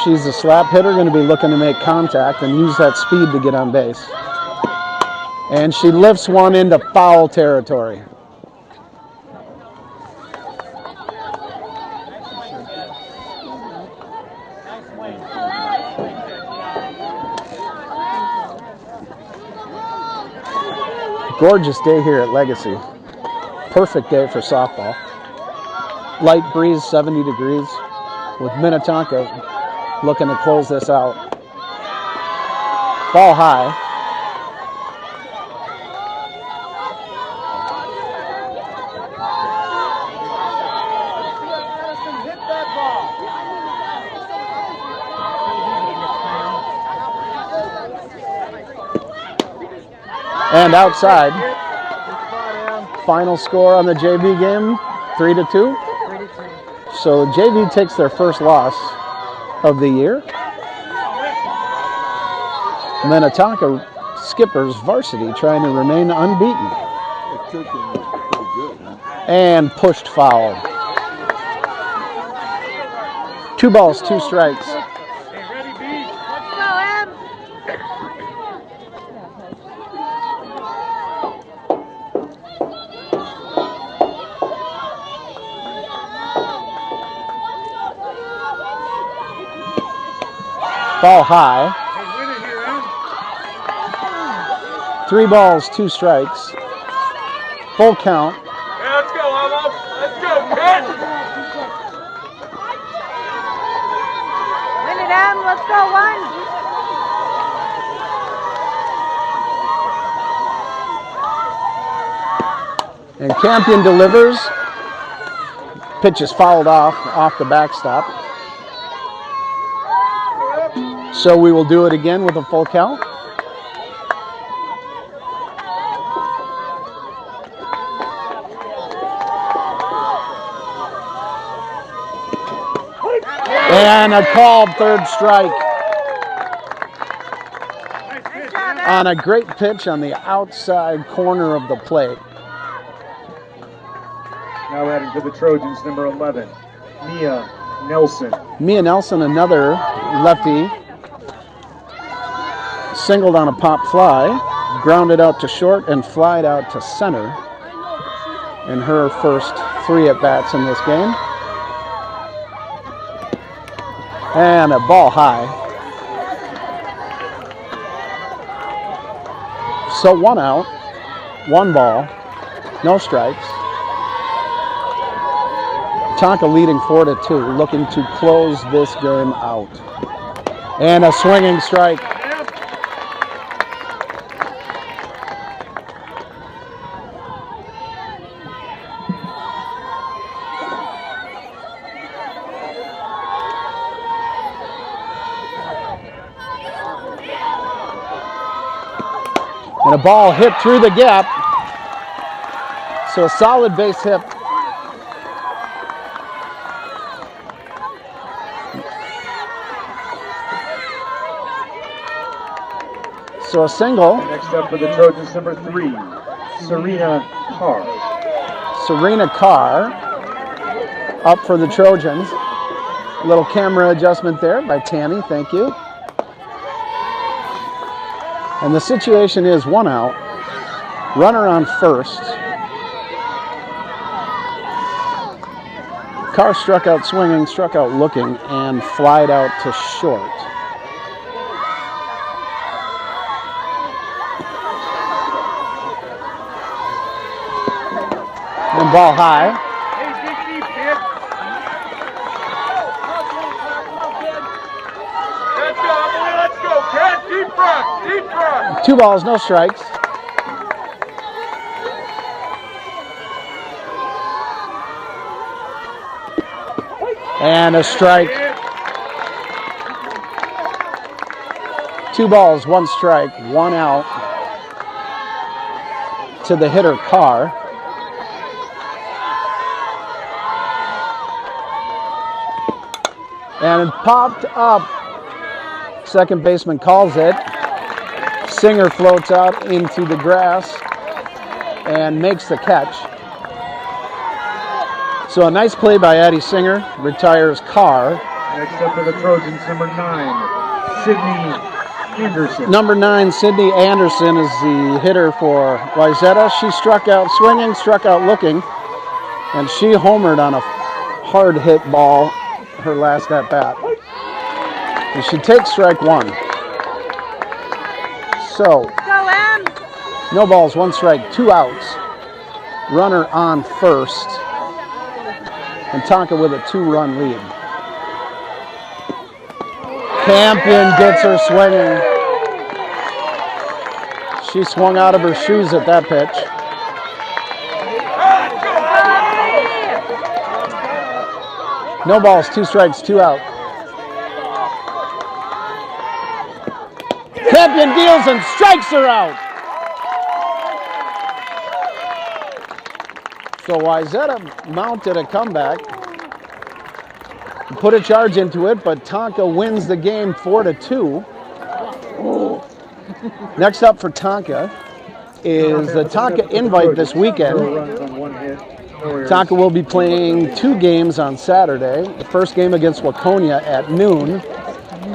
She's a slap hitter, going to be looking to make contact and use that speed to get on base. And she lifts one into foul territory. Gorgeous day here at Legacy. Perfect day for softball. Light breeze, 70 degrees, with Minnetonka looking to close this out. Ball high. And outside. Final score on the JV game, 3-2. So JV takes their first loss of the year. Minnetonka Skippers Varsity trying to remain unbeaten. And pushed foul. 2 balls, 2 strikes. Ball high. 3 balls, 2 strikes. Full count. Yeah, let's go, Almo. Let's go, kid. Win it, Em. Let's go, 1. And Campion delivers. Pitch is fouled off the backstop. So we will do it again with a full count. And a called third strike. On a great pitch on the outside corner of the plate. Now adding to the Trojans, number 11, Mia Nelson. Mia Nelson, another lefty, singled on a pop fly, grounded out to short and flied out to center in her first 3 at-bats in this game. And a ball high. So 1 out, 1 ball, no strikes. Tonka leading 4-2, looking to close this game out. And a swinging strike. And a ball hit through the gap. So a solid base hit. So a single. Next up for the Trojans, number 3, Serena Carr. Serena Carr up for the Trojans. A little camera adjustment there by Tammy, thank you. And the situation is 1 out, runner on first. Carr struck out swinging, struck out looking, and flied out to short. And ball high. Let's go, Cat. Deep front, deep front. 2 balls, no strikes. And a strike. 2 balls, 1 strike, 1 out to the hitter Carr. And it popped up. Second baseman calls it. Singer floats out into the grass and makes the catch. So a nice play by Addie Singer, retires Carr. Next up for the Trojans, number 9, Sydney Anderson. Number 9, Sydney Anderson is the hitter for Wayzata. She struck out swinging, struck out looking, and she homered on a hard hit ball her last at bat. And she takes strike 1. So, no balls, 1 strike, 2 outs. Runner on first. And Tonka with a 2-run lead. Campion gets her swinging. She swung out of her shoes at that pitch. No balls, 2 strikes, 2 out. Campion deals and strikes her out. So Wayzata mounted a comeback, put a charge into it, but Tonka wins the game 4-2. Next up for Tonka is the Tonka Invite this weekend. Tonka will be playing 2 games on Saturday. The first game against Waconia at noon.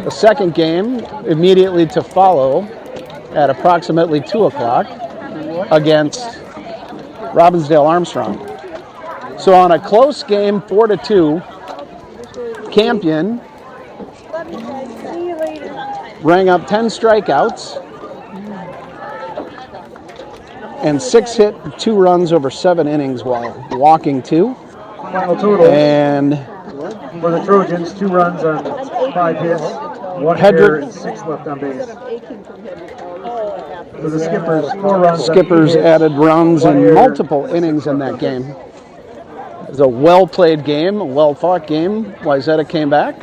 The second game immediately to follow at approximately 2 o'clock against Robbinsdale Armstrong. So on a close game, 4-2, Campion rang up 10 strikeouts and 6 hit, 2 runs over 7 innings while walking 2. Final total. And for the Trojans, 2 runs on 5 hits, 1 error, and 6 left on base. For the Skippers, 4 runs. Skippers added runs in multiple innings in that game. It was a well-played game, a well-fought game. Wayzata came back.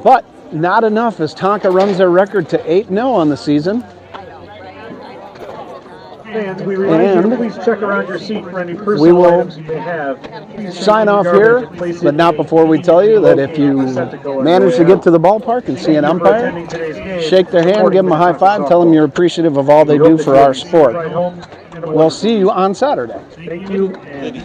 But not enough as Tonka runs their record to 8-0 on the season. And we remind you to please check around your seat for any personal items you may have. Sign off here, but not before we tell you that if you manage to get to the ballpark and see an umpire, shake their hand, give them a high five, tell them you're appreciative of all they do for our sport. We'll see you on Saturday. Thank you. And